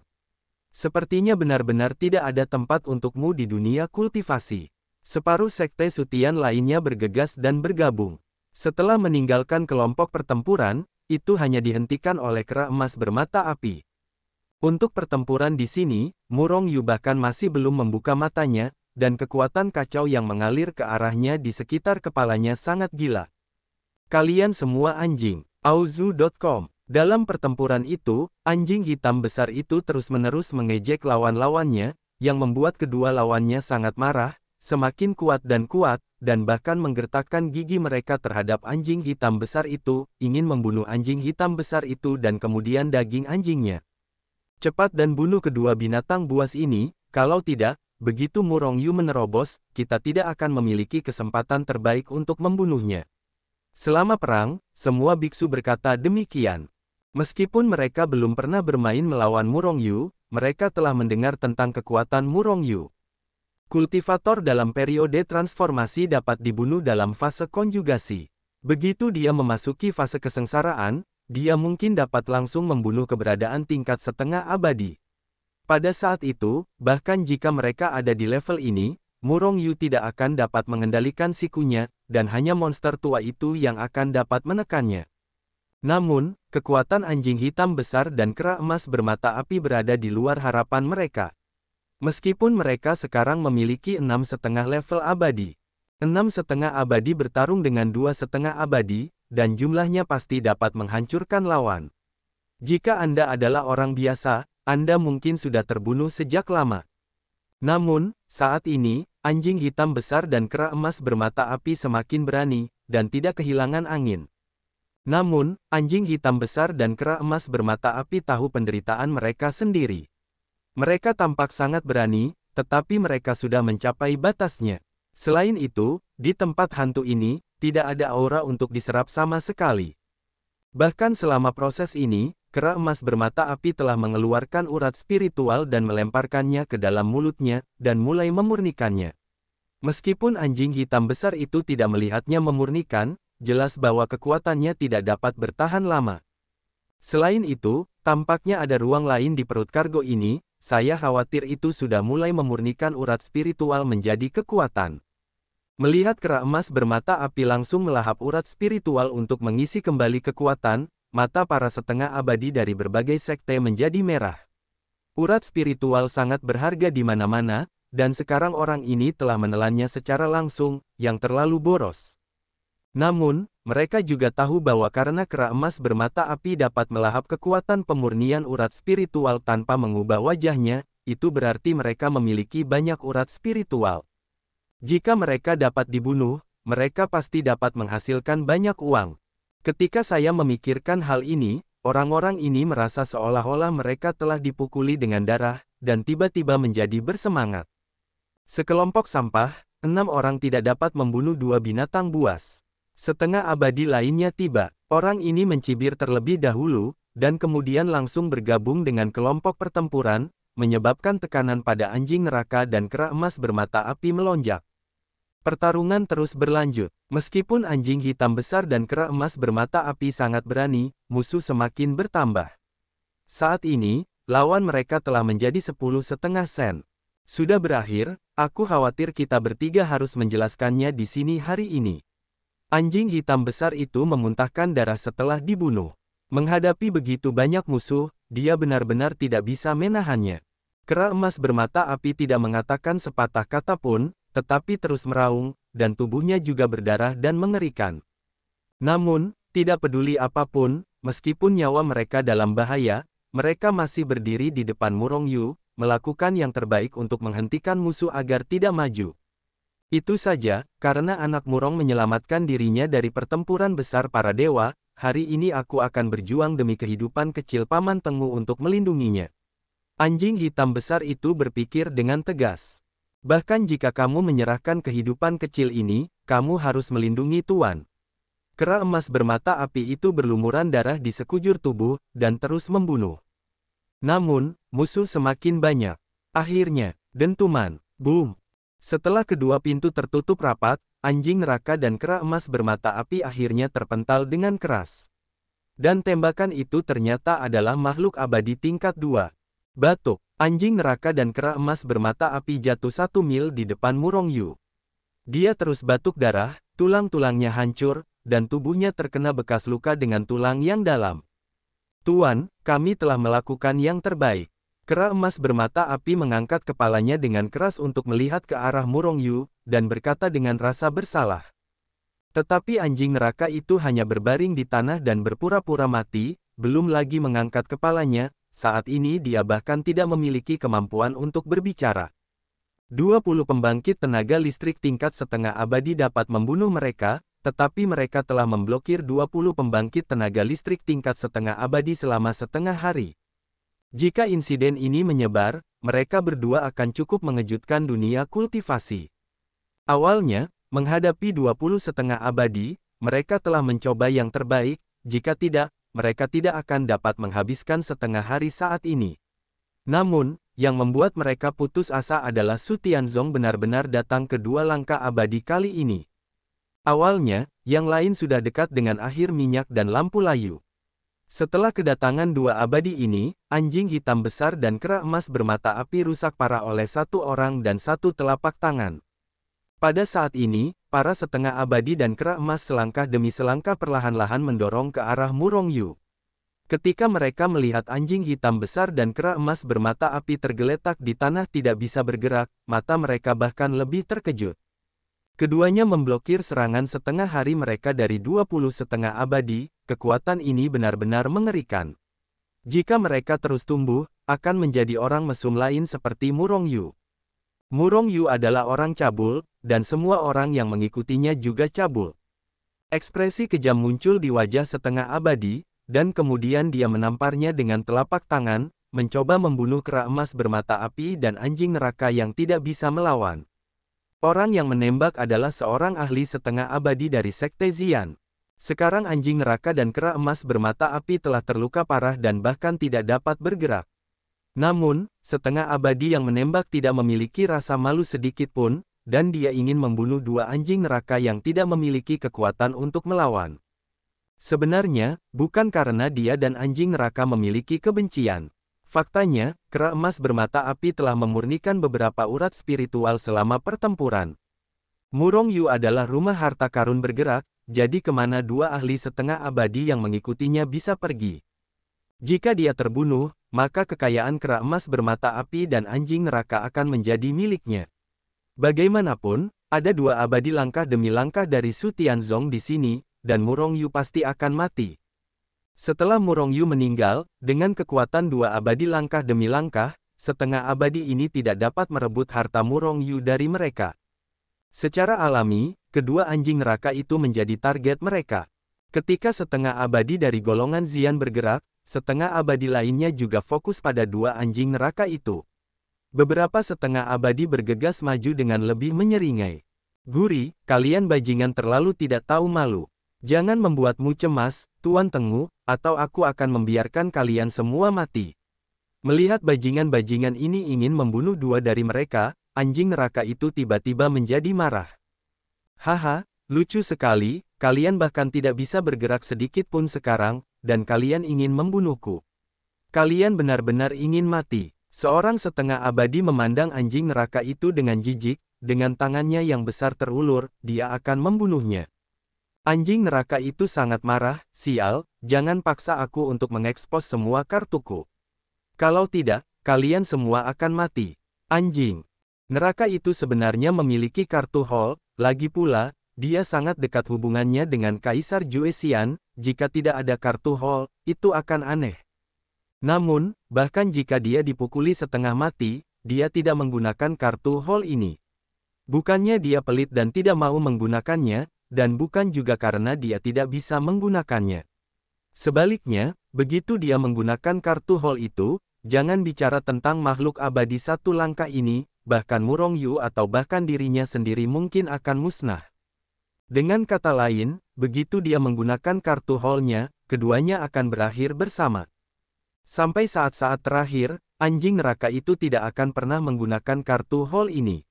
Sepertinya benar-benar tidak ada tempat untukmu di dunia kultivasi. Separuh sekte Sutian lainnya bergegas dan bergabung. Setelah meninggalkan kelompok pertempuran, itu hanya dihentikan oleh kera emas bermata api. Untuk pertempuran di sini, Murong Yu bahkan masih belum membuka matanya, dan kekuatan kacau yang mengalir ke arahnya di sekitar kepalanya sangat gila. Kalian semua anjing. Auzu.com. Dalam pertempuran itu, anjing hitam besar itu terus-menerus mengejek lawan-lawannya, yang membuat kedua lawannya sangat marah, semakin kuat, dan bahkan menggertakkan gigi mereka terhadap anjing hitam besar itu, ingin membunuh anjing hitam besar itu dan kemudian daging anjingnya. Cepat dan bunuh kedua binatang buas ini, kalau tidak, begitu Murong Yu menerobos, kita tidak akan memiliki kesempatan terbaik untuk membunuhnya. Selama perang, semua biksu berkata demikian. Meskipun mereka belum pernah bermain melawan Murong Yu, mereka telah mendengar tentang kekuatan Murong Yu. Kultivator dalam periode transformasi dapat dibunuh dalam fase konjugasi. Begitu dia memasuki fase kesengsaraan, dia mungkin dapat langsung membunuh keberadaan tingkat setengah abadi. Pada saat itu, bahkan jika mereka ada di level ini, Murong Yu tidak akan dapat mengendalikan sikunya, dan hanya monster tua itu yang akan dapat menekannya. Namun, kekuatan anjing hitam besar dan kera emas bermata api berada di luar harapan mereka. Meskipun mereka sekarang memiliki 6,5 level abadi. 6,5 abadi bertarung dengan 2,5 abadi, dan jumlahnya pasti dapat menghancurkan lawan. Jika Anda adalah orang biasa, Anda mungkin sudah terbunuh sejak lama. Namun, saat ini, anjing hitam besar dan kera emas bermata api semakin berani, dan tidak kehilangan angin. Namun, anjing hitam besar dan kera emas bermata api tahu penderitaan mereka sendiri. Mereka tampak sangat berani, tetapi mereka sudah mencapai batasnya. Selain itu, di tempat hantu ini, tidak ada aura untuk diserap sama sekali. Bahkan selama proses ini, kera emas bermata api telah mengeluarkan urat spiritual dan melemparkannya ke dalam mulutnya, dan mulai memurnikannya. Meskipun anjing hitam besar itu tidak melihatnya memurnikan, jelas bahwa kekuatannya tidak dapat bertahan lama. Selain itu, tampaknya ada ruang lain di perut kargo ini, saya khawatir itu sudah mulai memurnikan urat spiritual menjadi kekuatan. Melihat kera emas bermata api langsung melahap urat spiritual untuk mengisi kembali kekuatan, mata para setengah abadi dari berbagai sekte menjadi merah. Urat spiritual sangat berharga di mana-mana, dan sekarang orang ini telah menelannya secara langsung, yang terlalu boros. Namun, mereka juga tahu bahwa karena kera emas bermata api dapat melahap kekuatan pemurnian urat spiritual tanpa mengubah wajahnya, itu berarti mereka memiliki banyak urat spiritual. Jika mereka dapat dibunuh, mereka pasti dapat menghasilkan banyak uang. Ketika saya memikirkan hal ini, orang-orang ini merasa seolah-olah mereka telah dipukuli dengan darah, dan tiba-tiba menjadi bersemangat. Sekelompok sampah, 6 orang tidak dapat membunuh 2 binatang buas. Setengah abadi lainnya tiba. Orang ini mencibir terlebih dahulu, dan kemudian langsung bergabung dengan kelompok pertempuran, menyebabkan tekanan pada anjing neraka dan kera emas bermata api melonjak. Pertarungan terus berlanjut. Meskipun anjing hitam besar dan kera emas bermata api sangat berani, musuh semakin bertambah. Saat ini, lawan mereka telah menjadi 10,5 sen. Sudah berakhir, aku khawatir kita bertiga harus menjelaskannya di sini hari ini. Anjing hitam besar itu memuntahkan darah setelah dibunuh. Menghadapi begitu banyak musuh, dia benar-benar tidak bisa menahannya. Kera emas bermata api tidak mengatakan sepatah kata pun, tetapi terus meraung, dan tubuhnya juga berdarah dan mengerikan. Namun, tidak peduli apapun, meskipun nyawa mereka dalam bahaya, mereka masih berdiri di depan Murong Yu, melakukan yang terbaik untuk menghentikan musuh agar tidak maju. Itu saja, karena anak Murong menyelamatkan dirinya dari pertempuran besar para dewa, hari ini aku akan berjuang demi kehidupan kecil Paman Tengmu untuk melindunginya. Anjing hitam besar itu berpikir dengan tegas. Bahkan jika kamu menyerahkan kehidupan kecil ini, kamu harus melindungi Tuan. Kera emas bermata api itu berlumuran darah di sekujur tubuh, dan terus membunuh. Namun, musuh semakin banyak. Akhirnya, dentuman, boom. Setelah kedua pintu tertutup rapat, anjing neraka dan kera emas bermata api akhirnya terpental dengan keras. Dan tembakan itu ternyata adalah makhluk abadi tingkat 2. Batuk, anjing neraka dan kera emas bermata api jatuh 1 mil di depan Murong Yu. Dia terus batuk darah, tulang-tulangnya hancur, dan tubuhnya terkena bekas luka dengan tulang yang dalam. Tuan, kami telah melakukan yang terbaik. Kera emas bermata api mengangkat kepalanya dengan keras untuk melihat ke arah Murong Yu, dan berkata dengan rasa bersalah. Tetapi anjing neraka itu hanya berbaring di tanah dan berpura-pura mati, belum lagi mengangkat kepalanya. Saat ini dia bahkan tidak memiliki kemampuan untuk berbicara. 20 pembangkit tenaga listrik tingkat setengah abadi dapat membunuh mereka, tetapi mereka telah memblokir 20 pembangkit tenaga listrik tingkat setengah abadi selama setengah hari. Jika insiden ini menyebar, mereka berdua akan cukup mengejutkan dunia kultivasi. Awalnya, menghadapi 20 setengah abadi, mereka telah mencoba yang terbaik, jika tidak, mereka tidak akan dapat menghabiskan setengah hari saat ini. Namun, yang membuat mereka putus asa adalah Su Tianzong benar-benar datang ke dua langkah abadi kali ini. Awalnya, yang lain sudah dekat dengan akhir minyak dan lampu layu. Setelah kedatangan dua abadi ini, anjing hitam besar dan kera emas bermata api rusak parah oleh satu orang dan satu telapak tangan. Pada saat ini, para setengah abadi dan kera emas selangkah demi selangkah perlahan-lahan mendorong ke arah Murong Yu. Ketika mereka melihat anjing hitam besar dan kera emas bermata api tergeletak di tanah tidak bisa bergerak, mata mereka bahkan lebih terkejut. Keduanya memblokir serangan setengah hari mereka dari 20 setengah abadi, kekuatan ini benar-benar mengerikan. Jika mereka terus tumbuh, akan menjadi orang mesum lain seperti Murong Yu. Murong Yu adalah orang cabul, dan semua orang yang mengikutinya juga cabul. Ekspresi kejam muncul di wajah setengah abadi, dan kemudian dia menamparnya dengan telapak tangan, mencoba membunuh kera emas bermata api dan anjing neraka yang tidak bisa melawan. Orang yang menembak adalah seorang ahli setengah abadi dari Sekte Xian. Sekarang anjing neraka dan kera emas bermata api telah terluka parah dan bahkan tidak dapat bergerak. Namun, setengah abadi yang menembak tidak memiliki rasa malu sedikit pun, dan dia ingin membunuh dua anjing neraka yang tidak memiliki kekuatan untuk melawan. Sebenarnya, bukan karena dia dan anjing neraka memiliki kebencian. Faktanya, kera emas bermata api telah memurnikan beberapa urat spiritual selama pertempuran. Murong Yu adalah rumah harta karun bergerak, jadi kemana dua ahli setengah abadi yang mengikutinya bisa pergi. Jika dia terbunuh, maka kekayaan kera emas bermata api dan anjing neraka akan menjadi miliknya. Bagaimanapun, ada dua abadi langkah demi langkah dari Su Tianzong di sini, dan Murong Yu pasti akan mati. Setelah Murong Yu meninggal, dengan kekuatan dua abadi langkah demi langkah, setengah abadi ini tidak dapat merebut harta Murong Yu dari mereka. Secara alami, kedua anjing neraka itu menjadi target mereka. Ketika setengah abadi dari golongan Xian bergerak, setengah abadi lainnya juga fokus pada dua anjing neraka itu. Beberapa setengah abadi bergegas maju dengan lebih menyeringai. Guri, kalian bajingan terlalu tidak tahu malu. Jangan membuatmu cemas, Tuan Tengu, atau aku akan membiarkan kalian semua mati. Melihat bajingan-bajingan ini ingin membunuh dua dari mereka, anjing neraka itu tiba-tiba menjadi marah. Haha, lucu sekali, kalian bahkan tidak bisa bergerak sedikit pun sekarang, dan kalian ingin membunuhku. Kalian benar-benar ingin mati. Seorang setengah abadi memandang anjing neraka itu dengan jijik, dengan tangannya yang besar terulur, dia akan membunuhnya. Anjing neraka itu sangat marah, sial, jangan paksa aku untuk mengekspos semua kartuku. Kalau tidak, kalian semua akan mati. Anjing neraka itu sebenarnya memiliki kartu Hall, lagi pula, dia sangat dekat hubungannya dengan Kaisar Juesian, jika tidak ada kartu Hall, itu akan aneh. Namun, bahkan jika dia dipukuli setengah mati, dia tidak menggunakan kartu Hall ini. Bukannya dia pelit dan tidak mau menggunakannya, dan bukan juga karena dia tidak bisa menggunakannya. Sebaliknya, begitu dia menggunakan kartu Hall itu, jangan bicara tentang makhluk abadi satu langkah ini, bahkan Murong Yu atau bahkan dirinya sendiri mungkin akan musnah. Dengan kata lain, begitu dia menggunakan kartu Hall-nya, keduanya akan berakhir bersama. Sampai saat-saat terakhir, anjing neraka itu tidak akan pernah menggunakan kartu Hall ini.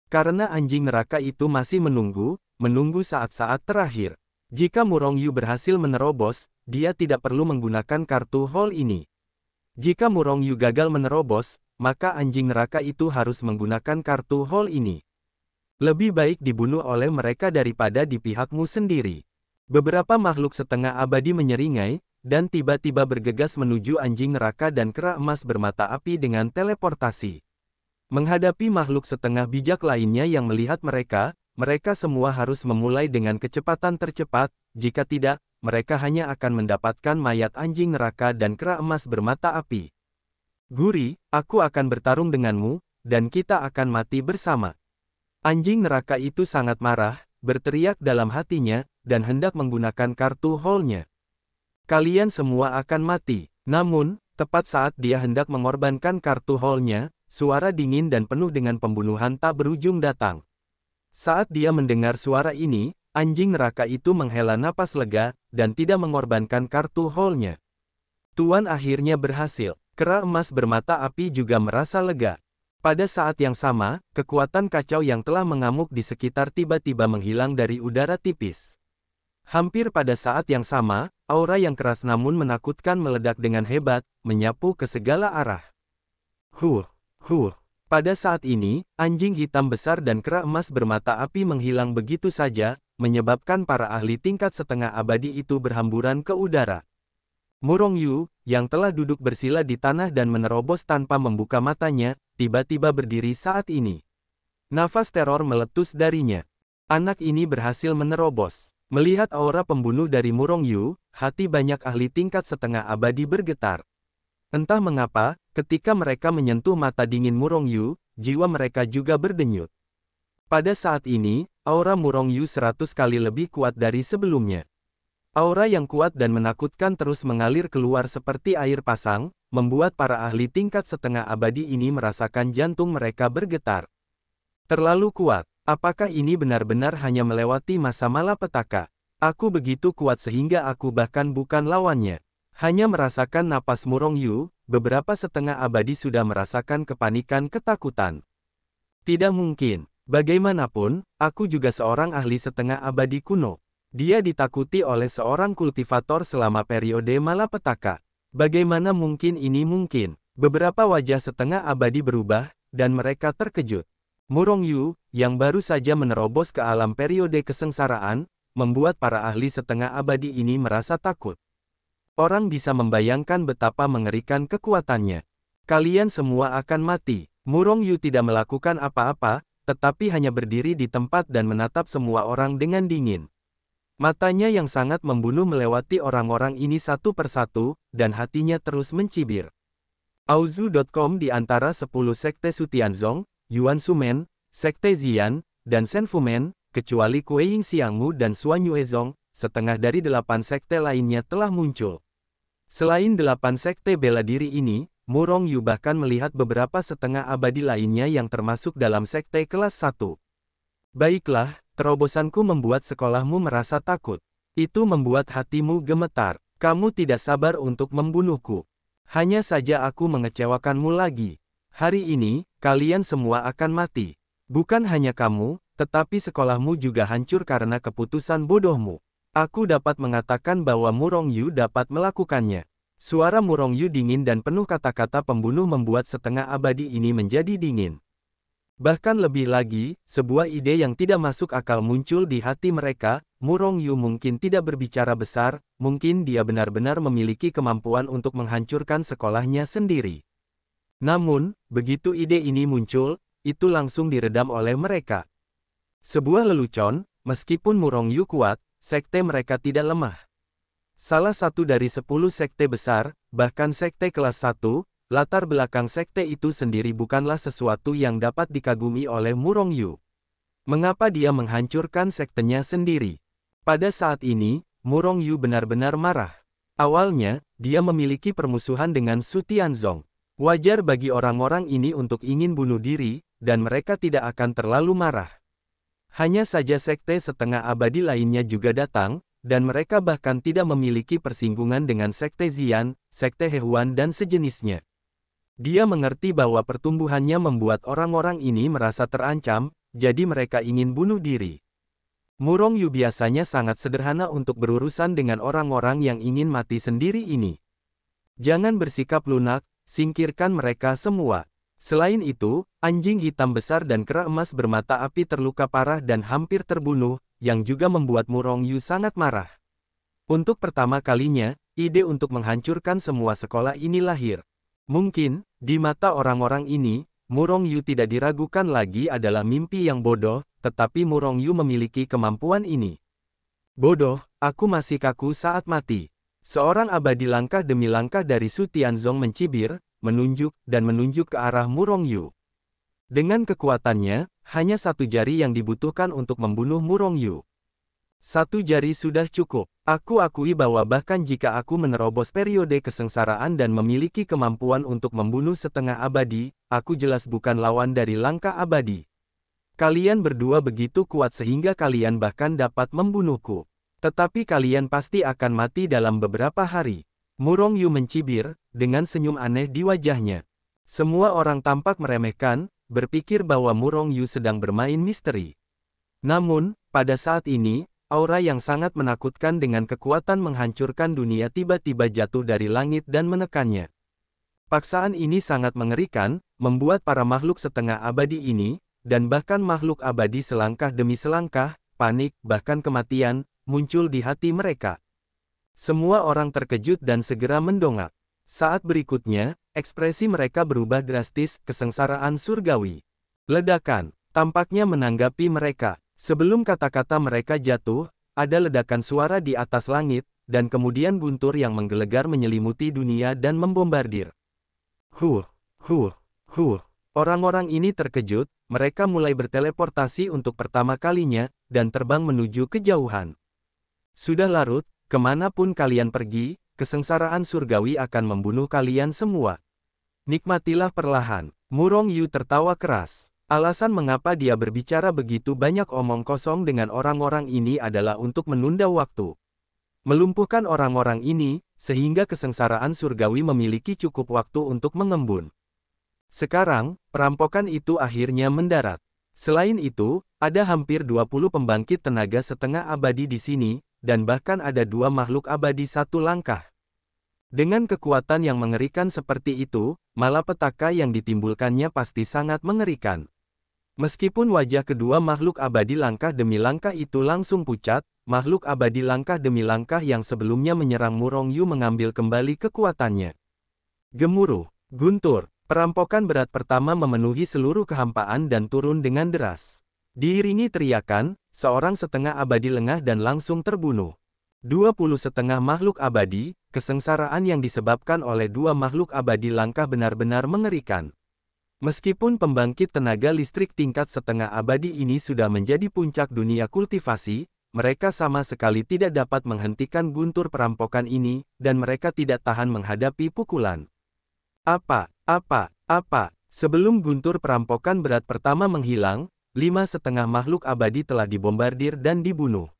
Karena anjing neraka itu masih menunggu saat-saat terakhir. Jika Murong Yu berhasil menerobos, dia tidak perlu menggunakan kartu Hall ini. Jika Murong Yu gagal menerobos, maka anjing neraka itu harus menggunakan kartu Hall ini. Lebih baik dibunuh oleh mereka daripada di pihakmu sendiri. Beberapa makhluk setengah abadi menyeringai, dan tiba-tiba bergegas menuju anjing neraka dan kera emas bermata api dengan teleportasi. Menghadapi makhluk setengah bijak lainnya yang melihat mereka semua harus memulai dengan kecepatan tercepat, jika tidak, mereka hanya akan mendapatkan mayat anjing neraka dan kera emas bermata api. Guri, aku akan bertarung denganmu, dan kita akan mati bersama. Anjing neraka itu sangat marah, berteriak dalam hatinya, dan hendak menggunakan kartu Hall-nya. Kalian semua akan mati. Namun, tepat saat dia hendak mengorbankan kartu Hall-nya, suara dingin dan penuh dengan pembunuhan tak berujung datang. Saat dia mendengar suara ini, anjing neraka itu menghela napas lega, dan tidak mengorbankan kartu Hall-nya. Tuan akhirnya berhasil. Kera emas bermata api juga merasa lega. Pada saat yang sama, kekuatan kacau yang telah mengamuk di sekitar tiba-tiba menghilang dari udara tipis. Hampir pada saat yang sama, aura yang keras namun menakutkan meledak dengan hebat, menyapu ke segala arah. Pada saat ini, anjing hitam besar dan kera emas bermata api menghilang begitu saja, menyebabkan para ahli tingkat setengah abadi itu berhamburan ke udara. Murong Yu, yang telah duduk bersila di tanah dan menerobos tanpa membuka matanya, tiba-tiba berdiri saat ini. Nafas teror meletus darinya. Anak ini berhasil menerobos. Melihat aura pembunuh dari Murong Yu, hati banyak ahli tingkat setengah abadi bergetar. Entah mengapa, ketika mereka menyentuh mata dingin Murong Yu, jiwa mereka juga berdenyut. Pada saat ini, aura Murong Yu 100 kali lebih kuat dari sebelumnya. Aura yang kuat dan menakutkan terus mengalir keluar seperti air pasang, membuat para ahli tingkat setengah abadi ini merasakan jantung mereka bergetar. Terlalu kuat. Apakah ini benar-benar hanya melewati masa malapetaka? Aku begitu kuat sehingga aku bahkan bukan lawannya. Hanya merasakan napas Murong Yu, beberapa setengah abadi sudah merasakan kepanikan ketakutan. Tidak mungkin. Bagaimanapun, aku juga seorang ahli setengah abadi kuno. Dia ditakuti oleh seorang kultivator selama periode malapetaka. Bagaimana mungkin ini mungkin? Beberapa wajah setengah abadi berubah, dan mereka terkejut. Murong Yu, yang baru saja menerobos ke alam periode kesengsaraan, membuat para ahli setengah abadi ini merasa takut. Orang bisa membayangkan betapa mengerikan kekuatannya. Kalian semua akan mati. Murong Yu tidak melakukan apa-apa, tetapi hanya berdiri di tempat dan menatap semua orang dengan dingin. Matanya yang sangat membunuh melewati orang-orang ini satu persatu, dan hatinya terus mencibir. Auzu.com di antara 10 sekte Sutianzong, Yuan Sumen, Sekte Ziyan, dan Senfumen, kecuali Kueying Xiangmu dan Suan Yuezong, setengah dari 8 sekte lainnya telah muncul. Selain 8 sekte bela diri ini, Murong Yu bahkan melihat beberapa setengah abadi lainnya yang termasuk dalam sekte kelas 1. Baiklah, terobosanku membuat sekolahmu merasa takut. Itu membuat hatimu gemetar. Kamu tidak sabar untuk membunuhku. Hanya saja aku mengecewakanmu lagi. Hari ini, kalian semua akan mati. Bukan hanya kamu, tetapi sekolahmu juga hancur karena keputusan bodohmu. Aku dapat mengatakan bahwa Murong Yu dapat melakukannya. Suara Murong Yu dingin dan penuh kata-kata pembunuh membuat setengah abadi ini menjadi dingin. Bahkan lebih lagi, sebuah ide yang tidak masuk akal muncul di hati mereka. Murong Yu mungkin tidak berbicara besar, mungkin dia benar-benar memiliki kemampuan untuk menghancurkan sekolahnya sendiri. Namun, begitu ide ini muncul, itu langsung diredam oleh mereka. Sebuah lelucon, meskipun Murong Yu kuat, sekte mereka tidak lemah. Salah satu dari 10 sekte besar, bahkan sekte kelas 1, latar belakang sekte itu sendiri bukanlah sesuatu yang dapat dikagumi oleh Murong Yu. Mengapa dia menghancurkan sektenya sendiri? Pada saat ini, Murong Yu benar-benar marah. Awalnya, dia memiliki permusuhan dengan Su Tianzong. Wajar bagi orang-orang ini untuk ingin bunuh diri, dan mereka tidak akan terlalu marah. Hanya saja sekte setengah abadi lainnya juga datang, dan mereka bahkan tidak memiliki persinggungan dengan sekte Xian, sekte Hehuan dan sejenisnya. Dia mengerti bahwa pertumbuhannya membuat orang-orang ini merasa terancam, jadi mereka ingin bunuh diri. Murong Yu biasanya sangat sederhana untuk berurusan dengan orang-orang yang ingin mati sendiri ini. Jangan bersikap lunak, singkirkan mereka semua. Selain itu, anjing hitam besar dan kera emas bermata api terluka parah dan hampir terbunuh, yang juga membuat Murong Yu sangat marah. Untuk pertama kalinya, ide untuk menghancurkan semua sekolah ini lahir. Mungkin, di mata orang-orang ini, Murong Yu tidak diragukan lagi adalah mimpi yang bodoh, tetapi Murong Yu memiliki kemampuan ini. Bodoh, aku masih kaku saat mati. Seorang abadi langkah demi langkah dari Su Tianzong mencibir, menunjuk ke arah Murong Yu. Dengan kekuatannya, hanya satu jari yang dibutuhkan untuk membunuh Murong Yu. Satu jari sudah cukup. Aku akui bahwa bahkan jika aku menerobos periode kesengsaraan dan memiliki kemampuan untuk membunuh setengah abadi, aku jelas bukan lawan dari langkah abadi. Kalian berdua begitu kuat sehingga kalian bahkan dapat membunuhku. Tetapi kalian pasti akan mati dalam beberapa hari. Murong Yu mencibir, dengan senyum aneh di wajahnya. Semua orang tampak meremehkan, berpikir bahwa Murong Yu sedang bermain misteri. Namun, pada saat ini, aura yang sangat menakutkan dengan kekuatan menghancurkan dunia tiba-tiba jatuh dari langit dan menekannya. Paksaan ini sangat mengerikan, membuat para makhluk setengah abadi ini, dan bahkan makhluk abadi selangkah demi selangkah, panik, bahkan kematian, muncul di hati mereka. Semua orang terkejut dan segera mendongak. Saat berikutnya, ekspresi mereka berubah drastis, kesengsaraan surgawi. Ledakan, tampaknya menanggapi mereka. Sebelum kata-kata mereka jatuh, ada ledakan suara di atas langit, dan kemudian guntur yang menggelegar menyelimuti dunia dan membombardir. Orang-orang ini terkejut, mereka mulai berteleportasi untuk pertama kalinya, dan terbang menuju kejauhan. Sudah larut, kemanapun kalian pergi, kesengsaraan surgawi akan membunuh kalian semua. Nikmatilah perlahan. Murong Yu tertawa keras. Alasan mengapa dia berbicara begitu banyak omong kosong dengan orang-orang ini adalah untuk menunda waktu. Melumpuhkan orang-orang ini, sehingga kesengsaraan surgawi memiliki cukup waktu untuk mengembun. Sekarang, perampokan itu akhirnya mendarat. Selain itu, ada hampir 20 pembangkit tenaga setengah abadi di sini, dan bahkan ada 2 makhluk abadi satu langkah. Dengan kekuatan yang mengerikan seperti itu, malapetaka yang ditimbulkannya pasti sangat mengerikan. Meskipun wajah kedua makhluk abadi langkah demi langkah itu langsung pucat, makhluk abadi langkah demi langkah yang sebelumnya menyerang Murong Yu mengambil kembali kekuatannya. Gemuruh, guntur, perampokan berat pertama memenuhi seluruh kehampaan dan turun dengan deras. Diiringi teriakan, seorang setengah abadi lengah dan langsung terbunuh. 20 setengah makhluk abadi, kesengsaraan yang disebabkan oleh 2 makhluk abadi langkah benar-benar mengerikan. Meskipun pembangkit tenaga listrik tingkat setengah abadi ini sudah menjadi puncak dunia kultivasi, mereka sama sekali tidak dapat menghentikan guntur perampokan ini, dan mereka tidak tahan menghadapi pukulan. Sebelum guntur perampokan berat pertama menghilang, 5 setengah makhluk abadi telah dibombardir dan dibunuh.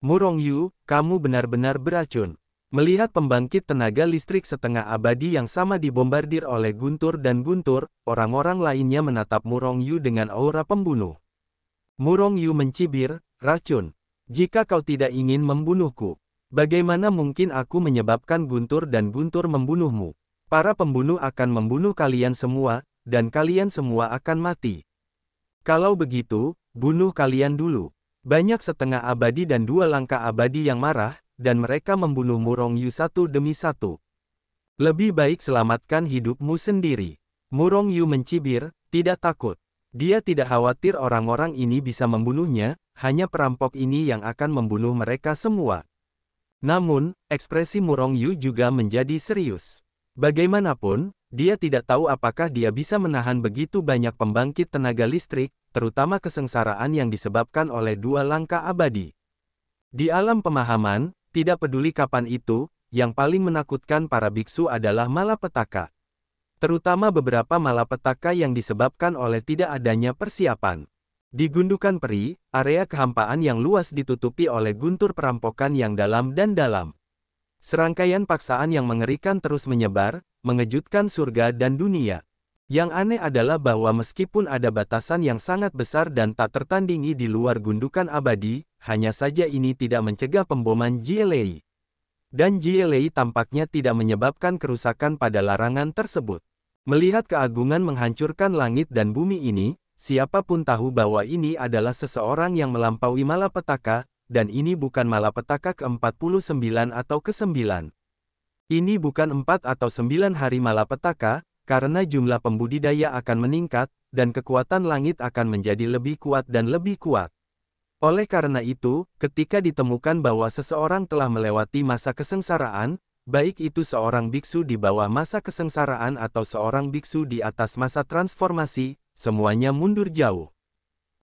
Murong Yu, kamu benar-benar beracun. Melihat pembangkit tenaga listrik setengah abadi yang sama dibombardir oleh guntur dan guntur, orang-orang lainnya menatap Murong Yu dengan aura pembunuh. Murong Yu mencibir, racun. Jika kau tidak ingin membunuhku, bagaimana mungkin aku menyebabkan guntur dan guntur membunuhmu? Para pembunuh akan membunuh kalian semua, dan kalian semua akan mati. Kalau begitu, bunuh kalian dulu. Banyak setengah abadi dan 2 langkah abadi yang marah, dan mereka membunuh Murong Yu satu demi satu. Lebih baik selamatkan hidupmu sendiri. Murong Yu mencibir, tidak takut. Dia tidak khawatir orang-orang ini bisa membunuhnya, hanya perampok ini yang akan membunuh mereka semua. Namun, ekspresi Murong Yu juga menjadi serius. Bagaimanapun, dia tidak tahu apakah dia bisa menahan begitu banyak pembangkit tenaga listrik, terutama kesengsaraan yang disebabkan oleh 2 langkah abadi. Di alam pemahaman, tidak peduli kapan itu, yang paling menakutkan para biksu adalah malapetaka. terutama beberapa malapetaka yang disebabkan oleh tidak adanya persiapan. Di Gundukan Peri, area kehampaan yang luas ditutupi oleh guntur perampokan yang dalam dan dalam. Serangkaian paksaan yang mengerikan terus menyebar, mengejutkan surga dan dunia. Yang aneh adalah bahwa meskipun ada batasan yang sangat besar dan tak tertandingi di luar gundukan abadi, hanya saja ini tidak mencegah pemboman GLA. Dan GLA tampaknya tidak menyebabkan kerusakan pada larangan tersebut. Melihat keagungan menghancurkan langit dan bumi ini, siapapun tahu bahwa ini adalah seseorang yang melampaui malapetaka, dan ini bukan malapetaka ke-49 atau ke-9. Ini bukan 4 atau 9 hari malapetaka, karena jumlah pembudidaya akan meningkat, dan kekuatan langit akan menjadi lebih kuat dan lebih kuat. Oleh karena itu, ketika ditemukan bahwa seseorang telah melewati masa kesengsaraan, baik itu seorang biksu di bawah masa kesengsaraan atau seorang biksu di atas masa transformasi, semuanya mundur jauh.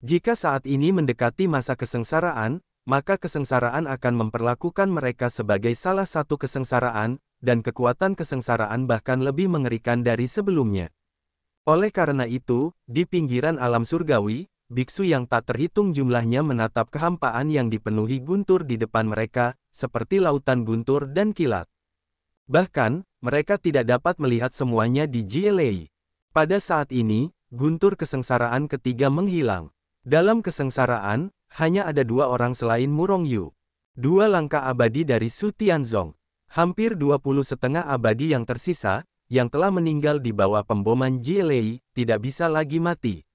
Jika saat ini mendekati masa kesengsaraan, maka kesengsaraan akan memperlakukan mereka sebagai salah satu kesengsaraan, dan kekuatan kesengsaraan bahkan lebih mengerikan dari sebelumnya. Oleh karena itu, di pinggiran alam surgawi, biksu yang tak terhitung jumlahnya menatap kehampaan yang dipenuhi guntur di depan mereka, seperti lautan guntur dan kilat. Bahkan, mereka tidak dapat melihat semuanya di GLA. Pada saat ini, guntur kesengsaraan ketiga menghilang. Dalam kesengsaraan, hanya ada dua orang selain Murong Yu. Dua langkah abadi dari Su Tianzong. Hampir 20 setengah abadi yang tersisa, yang telah meninggal di bawah pemboman GLA, tidak bisa lagi mati.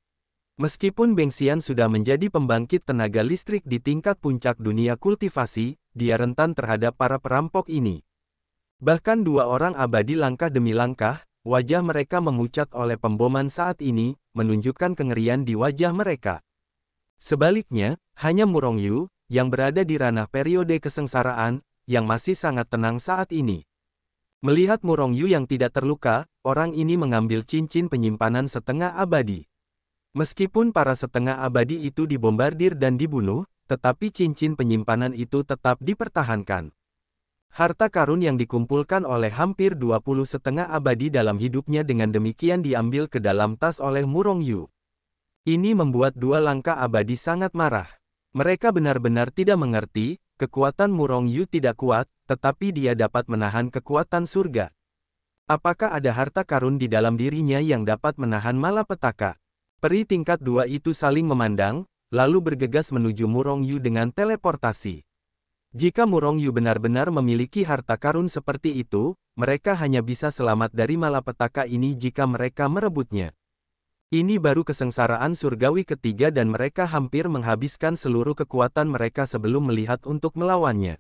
Meskipun Bengxian sudah menjadi pembangkit tenaga listrik di tingkat puncak dunia kultivasi, dia rentan terhadap para perampok ini. Bahkan dua orang abadi langkah demi langkah, wajah mereka memucat oleh pemboman saat ini, menunjukkan kengerian di wajah mereka. Sebaliknya, hanya Murong Yu, yang berada di ranah periode kesengsaraan, yang masih sangat tenang saat ini. Melihat Murong Yu yang tidak terluka, orang ini mengambil cincin penyimpanan setengah abadi. Meskipun para setengah abadi itu dibombardir dan dibunuh, tetapi cincin penyimpanan itu tetap dipertahankan. Harta karun yang dikumpulkan oleh hampir 20 setengah abadi dalam hidupnya dengan demikian diambil ke dalam tas oleh Murong Yu. Ini membuat dua langkah abadi sangat marah. Mereka benar-benar tidak mengerti, kekuatan Murong Yu tidak kuat, tetapi dia dapat menahan kekuatan surga. Apakah ada harta karun di dalam dirinya yang dapat menahan malapetaka? Peri tingkat 2 itu saling memandang, lalu bergegas menuju Murong Yu dengan teleportasi. Jika Murong Yu benar-benar memiliki harta karun seperti itu, mereka hanya bisa selamat dari malapetaka ini jika mereka merebutnya. Ini baru kesengsaraan surgawi ketiga dan mereka hampir menghabiskan seluruh kekuatan mereka sebelum melihat untuk melawannya.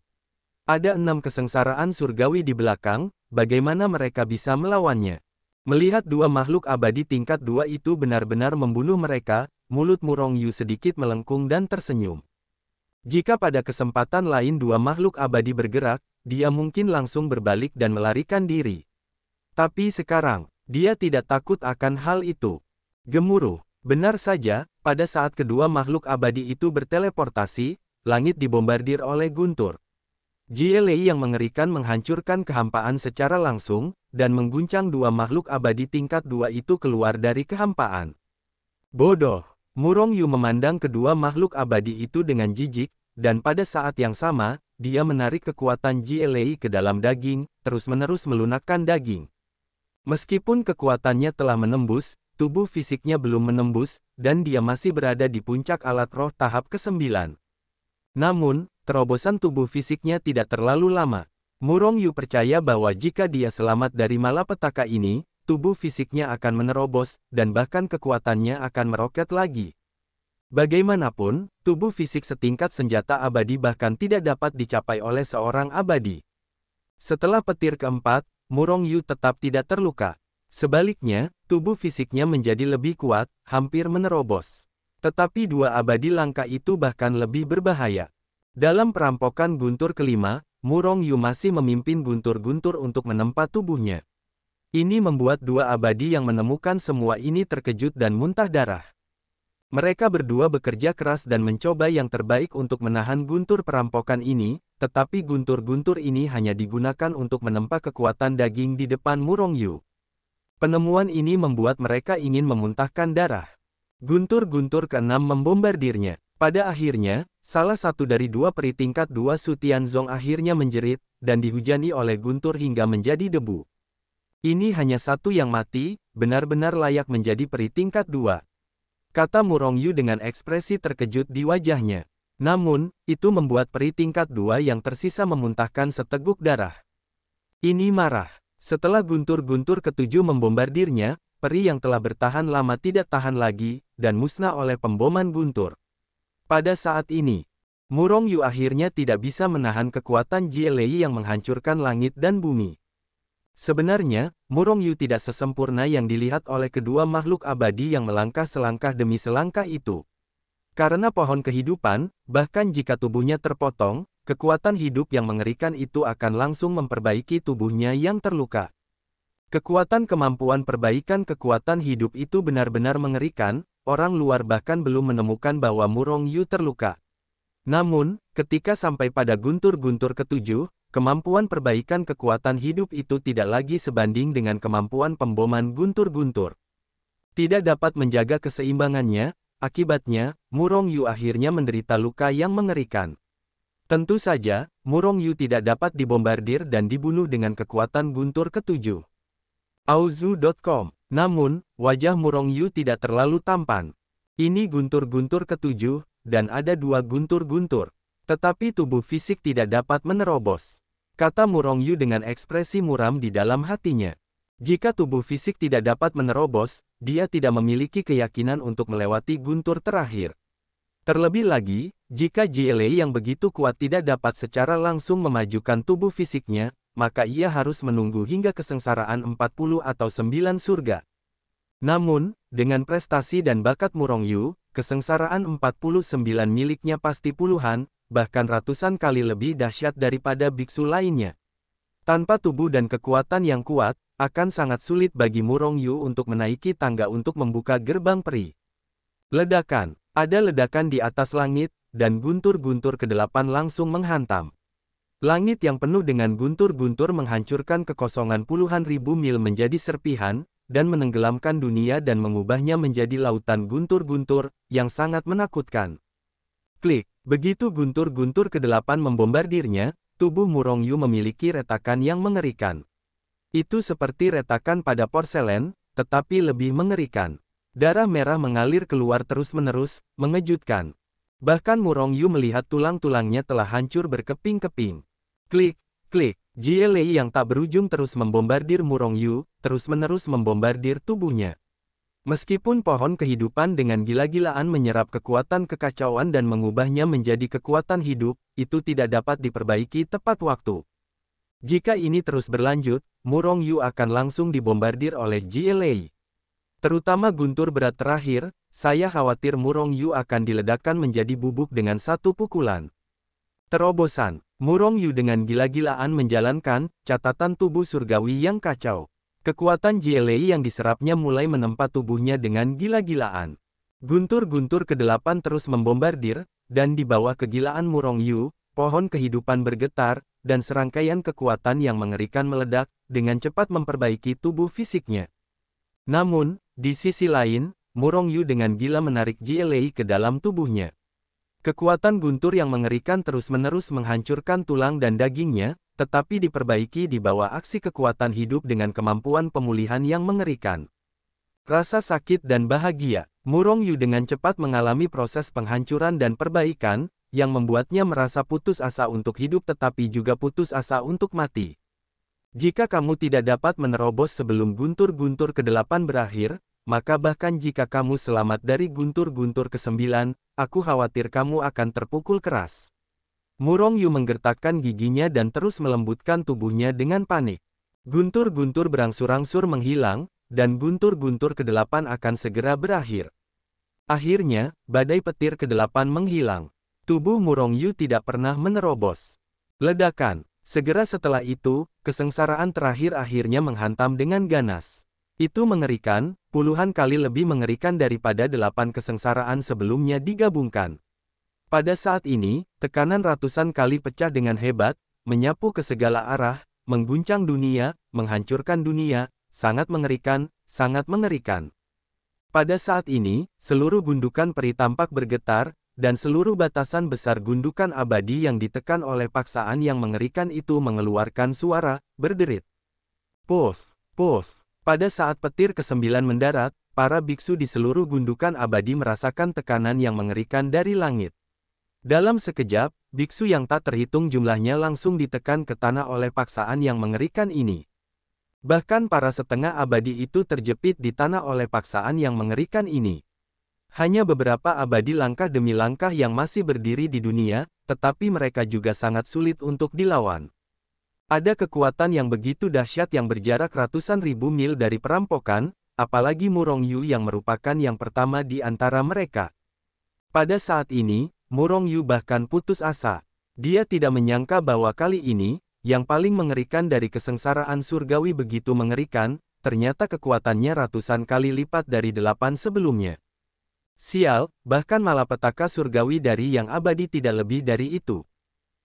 Ada 6 kesengsaraan surgawi di belakang, bagaimana mereka bisa melawannya? Melihat dua makhluk abadi tingkat 2 itu benar-benar membunuh mereka, mulut Murong Yu sedikit melengkung dan tersenyum. Jika pada kesempatan lain dua makhluk abadi bergerak, dia mungkin langsung berbalik dan melarikan diri. Tapi sekarang, dia tidak takut akan hal itu. Gemuruh. Benar saja, pada saat kedua makhluk abadi itu berteleportasi, langit dibombardir oleh guntur. GLA yang mengerikan menghancurkan kehampaan secara langsung, dan mengguncang dua makhluk abadi tingkat 2 itu keluar dari kehampaan. Bodoh! Murong Yu memandang kedua makhluk abadi itu dengan jijik, dan pada saat yang sama, dia menarik kekuatan GLA ke dalam daging, terus-menerus melunakkan daging. Meskipun kekuatannya telah menembus, tubuh fisiknya belum menembus, dan dia masih berada di puncak alat roh tahap ke-9. Namun, terobosan tubuh fisiknya tidak terlalu lama. Murong Yu percaya bahwa jika dia selamat dari malapetaka ini, tubuh fisiknya akan menerobos, dan bahkan kekuatannya akan meroket lagi. Bagaimanapun, tubuh fisik setingkat senjata abadi bahkan tidak dapat dicapai oleh seorang abadi. Setelah petir keempat, Murong Yu tetap tidak terluka. Sebaliknya, tubuh fisiknya menjadi lebih kuat, hampir menerobos. Tetapi dua abadi langka itu bahkan lebih berbahaya. Dalam perampokan guntur kelima, Murong Yu masih memimpin guntur-guntur untuk menempa tubuhnya. Ini membuat dua abadi yang menemukan semua ini terkejut dan muntah darah. Mereka berdua bekerja keras dan mencoba yang terbaik untuk menahan guntur perampokan ini, tetapi guntur-guntur ini hanya digunakan untuk menempa kekuatan daging di depan Murong Yu. Penemuan ini membuat mereka ingin memuntahkan darah. Guntur-guntur keenam membombardirnya. Pada akhirnya, salah satu dari dua peri tingkat 2 Su Tianzong akhirnya menjerit, dan dihujani oleh guntur hingga menjadi debu. Ini hanya satu yang mati, benar-benar layak menjadi peri tingkat 2. Kata Murong Yu dengan ekspresi terkejut di wajahnya. Namun, itu membuat peri tingkat 2 yang tersisa memuntahkan seteguk darah. Ini marah. Setelah guntur-guntur ketujuh membombardirnya, peri yang telah bertahan lama tidak tahan lagi, dan musnah oleh pemboman guntur. Pada saat ini, Murong Yu akhirnya tidak bisa menahan kekuatan Jie Lei yang menghancurkan langit dan bumi. Sebenarnya, Murong Yu tidak sesempurna yang dilihat oleh kedua makhluk abadi yang melangkah selangkah demi selangkah itu. Karena pohon kehidupan, bahkan jika tubuhnya terpotong, kekuatan hidup yang mengerikan itu akan langsung memperbaiki tubuhnya yang terluka. Kekuatan kemampuan perbaikan kekuatan hidup itu benar-benar mengerikan, orang luar bahkan belum menemukan bahwa Murong Yu terluka. Namun, ketika sampai pada guntur-guntur ketujuh, kemampuan perbaikan kekuatan hidup itu tidak lagi sebanding dengan kemampuan pemboman guntur-guntur. Tidak dapat menjaga keseimbangannya, akibatnya, Murong Yu akhirnya menderita luka yang mengerikan. Tentu saja, Murong Yu tidak dapat dibombardir dan dibunuh dengan kekuatan guntur ketujuh. Auzu.com. Namun, wajah Murong Yu tidak terlalu tampan. Ini guntur-guntur ketujuh, dan ada dua guntur-guntur. Tetapi tubuh fisik tidak dapat menerobos. Kata Murong Yu dengan ekspresi muram di dalam hatinya. Jika tubuh fisik tidak dapat menerobos, dia tidak memiliki keyakinan untuk melewati guntur terakhir. Terlebih lagi, jika Jie Lei yang begitu kuat tidak dapat secara langsung memajukan tubuh fisiknya, maka ia harus menunggu hingga kesengsaraan 40 atau 9 surga. Namun, dengan prestasi dan bakat Murong Yu, kesengsaraan 49 miliknya pasti puluhan, bahkan ratusan kali lebih dahsyat daripada biksu lainnya. Tanpa tubuh dan kekuatan yang kuat, akan sangat sulit bagi Murong Yu untuk menaiki tangga untuk membuka gerbang peri. Ledakan. Ada ledakan di atas langit, dan guntur-guntur kedelapan langsung menghantam. Langit yang penuh dengan guntur-guntur menghancurkan kekosongan puluhan ribu mil menjadi serpihan, dan menenggelamkan dunia dan mengubahnya menjadi lautan guntur-guntur, yang sangat menakutkan. Klik, begitu guntur-guntur kedelapan membombardirnya, tubuh Murong Yu memiliki retakan yang mengerikan. Itu seperti retakan pada porselen, tetapi lebih mengerikan. Darah merah mengalir keluar terus-menerus, mengejutkan. Bahkan Murong Yu melihat tulang-tulangnya telah hancur berkeping-keping. Klik, klik, Jie Lei yang tak berujung terus membombardir Murong Yu, terus-menerus membombardir tubuhnya. Meskipun pohon kehidupan dengan gila-gilaan menyerap kekuatan kekacauan dan mengubahnya menjadi kekuatan hidup, itu tidak dapat diperbaiki tepat waktu. Jika ini terus berlanjut, Murong Yu akan langsung dibombardir oleh Jie Lei. Terutama guntur berat terakhir, saya khawatir Murong Yu akan diledakkan menjadi bubuk dengan satu pukulan. Terobosan. Murong Yu dengan gila-gilaan menjalankan catatan tubuh surgawi yang kacau. Kekuatan Jie Lei yang diserapnya mulai menempa tubuhnya dengan gila-gilaan. Guntur-guntur kedelapan terus membombardir, dan di bawah kegilaan Murong Yu, pohon kehidupan bergetar, dan serangkaian kekuatan yang mengerikan meledak, dengan cepat memperbaiki tubuh fisiknya. Namun, di sisi lain, Murong Yu dengan gila menarik Jie Lei ke dalam tubuhnya. Kekuatan guntur yang mengerikan terus-menerus menghancurkan tulang dan dagingnya, tetapi diperbaiki di bawah aksi kekuatan hidup dengan kemampuan pemulihan yang mengerikan. Rasa sakit dan bahagia, Murong Yu dengan cepat mengalami proses penghancuran dan perbaikan, yang membuatnya merasa putus asa untuk hidup tetapi juga putus asa untuk mati. Jika kamu tidak dapat menerobos sebelum guntur-guntur ke-8 berakhir, maka bahkan jika kamu selamat dari guntur-guntur ke-9, aku khawatir kamu akan terpukul keras. Murong Yu menggertakkan giginya dan terus melembutkan tubuhnya dengan panik. Guntur-guntur berangsur-angsur menghilang, dan guntur-guntur ke-8 akan segera berakhir. Akhirnya, badai petir ke-8 menghilang. Tubuh Murong Yu tidak pernah menerobos. Ledakan. Segera setelah itu, kesengsaraan terakhir akhirnya menghantam dengan ganas. Itu mengerikan, puluhan kali lebih mengerikan daripada 8 kesengsaraan sebelumnya digabungkan. Pada saat ini, tekanan ratusan kali pecah dengan hebat, menyapu ke segala arah, mengguncang dunia, menghancurkan dunia, sangat mengerikan, sangat mengerikan. Pada saat ini, seluruh gundukan peri tampak bergetar, dan seluruh batasan besar gundukan abadi yang ditekan oleh paksaan yang mengerikan itu mengeluarkan suara, berderit. Puff, puff. Pada saat petir ke-9 mendarat, para biksu di seluruh gundukan abadi merasakan tekanan yang mengerikan dari langit. Dalam sekejap, biksu yang tak terhitung jumlahnya langsung ditekan ke tanah oleh paksaan yang mengerikan ini. Bahkan para setengah abadi itu terjepit di tanah oleh paksaan yang mengerikan ini. Hanya beberapa abadi langkah demi langkah yang masih berdiri di dunia, tetapi mereka juga sangat sulit untuk dilawan. Ada kekuatan yang begitu dahsyat yang berjarak ratusan ribu mil dari perampokan, apalagi Murong Yu yang merupakan yang pertama di antara mereka. Pada saat ini, Murong Yu bahkan putus asa. Dia tidak menyangka bahwa kali ini, yang paling mengerikan dari kesengsaraan surgawi begitu mengerikan, ternyata kekuatannya ratusan kali lipat dari 8 sebelumnya. Sial, bahkan malapetaka surgawi dari yang abadi tidak lebih dari itu.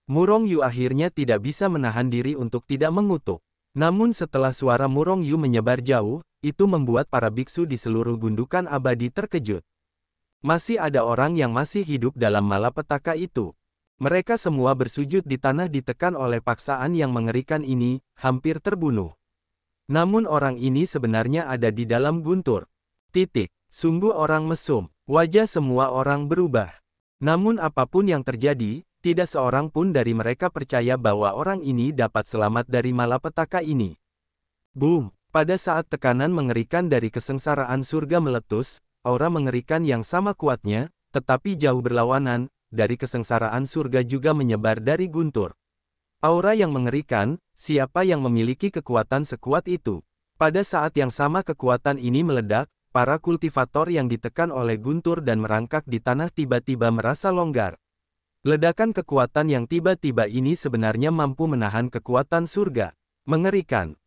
Murong Yu akhirnya tidak bisa menahan diri untuk tidak mengutuk. Namun setelah suara Murong Yu menyebar jauh, itu membuat para biksu di seluruh gundukan abadi terkejut. Masih ada orang yang masih hidup dalam malapetaka itu. Mereka semua bersujud di tanah ditekan oleh paksaan yang mengerikan ini, hampir terbunuh. Namun orang ini sebenarnya ada di dalam guntur. Sungguh orang mesum. Wajah semua orang berubah. Namun apapun yang terjadi, tidak seorang pun dari mereka percaya bahwa orang ini dapat selamat dari malapetaka ini. Boom! Pada saat tekanan mengerikan dari kesengsaraan surga meletus, aura mengerikan yang sama kuatnya, tetapi jauh berlawanan, dari kesengsaraan surga juga menyebar dari guntur. Aura yang mengerikan, siapa yang memiliki kekuatan sekuat itu? Pada saat yang sama kekuatan ini meledak, para kultivator yang ditekan oleh guntur dan merangkak di tanah tiba-tiba merasa longgar. Ledakan kekuatan yang tiba-tiba ini sebenarnya mampu menahan kekuatan surga. Mengerikan.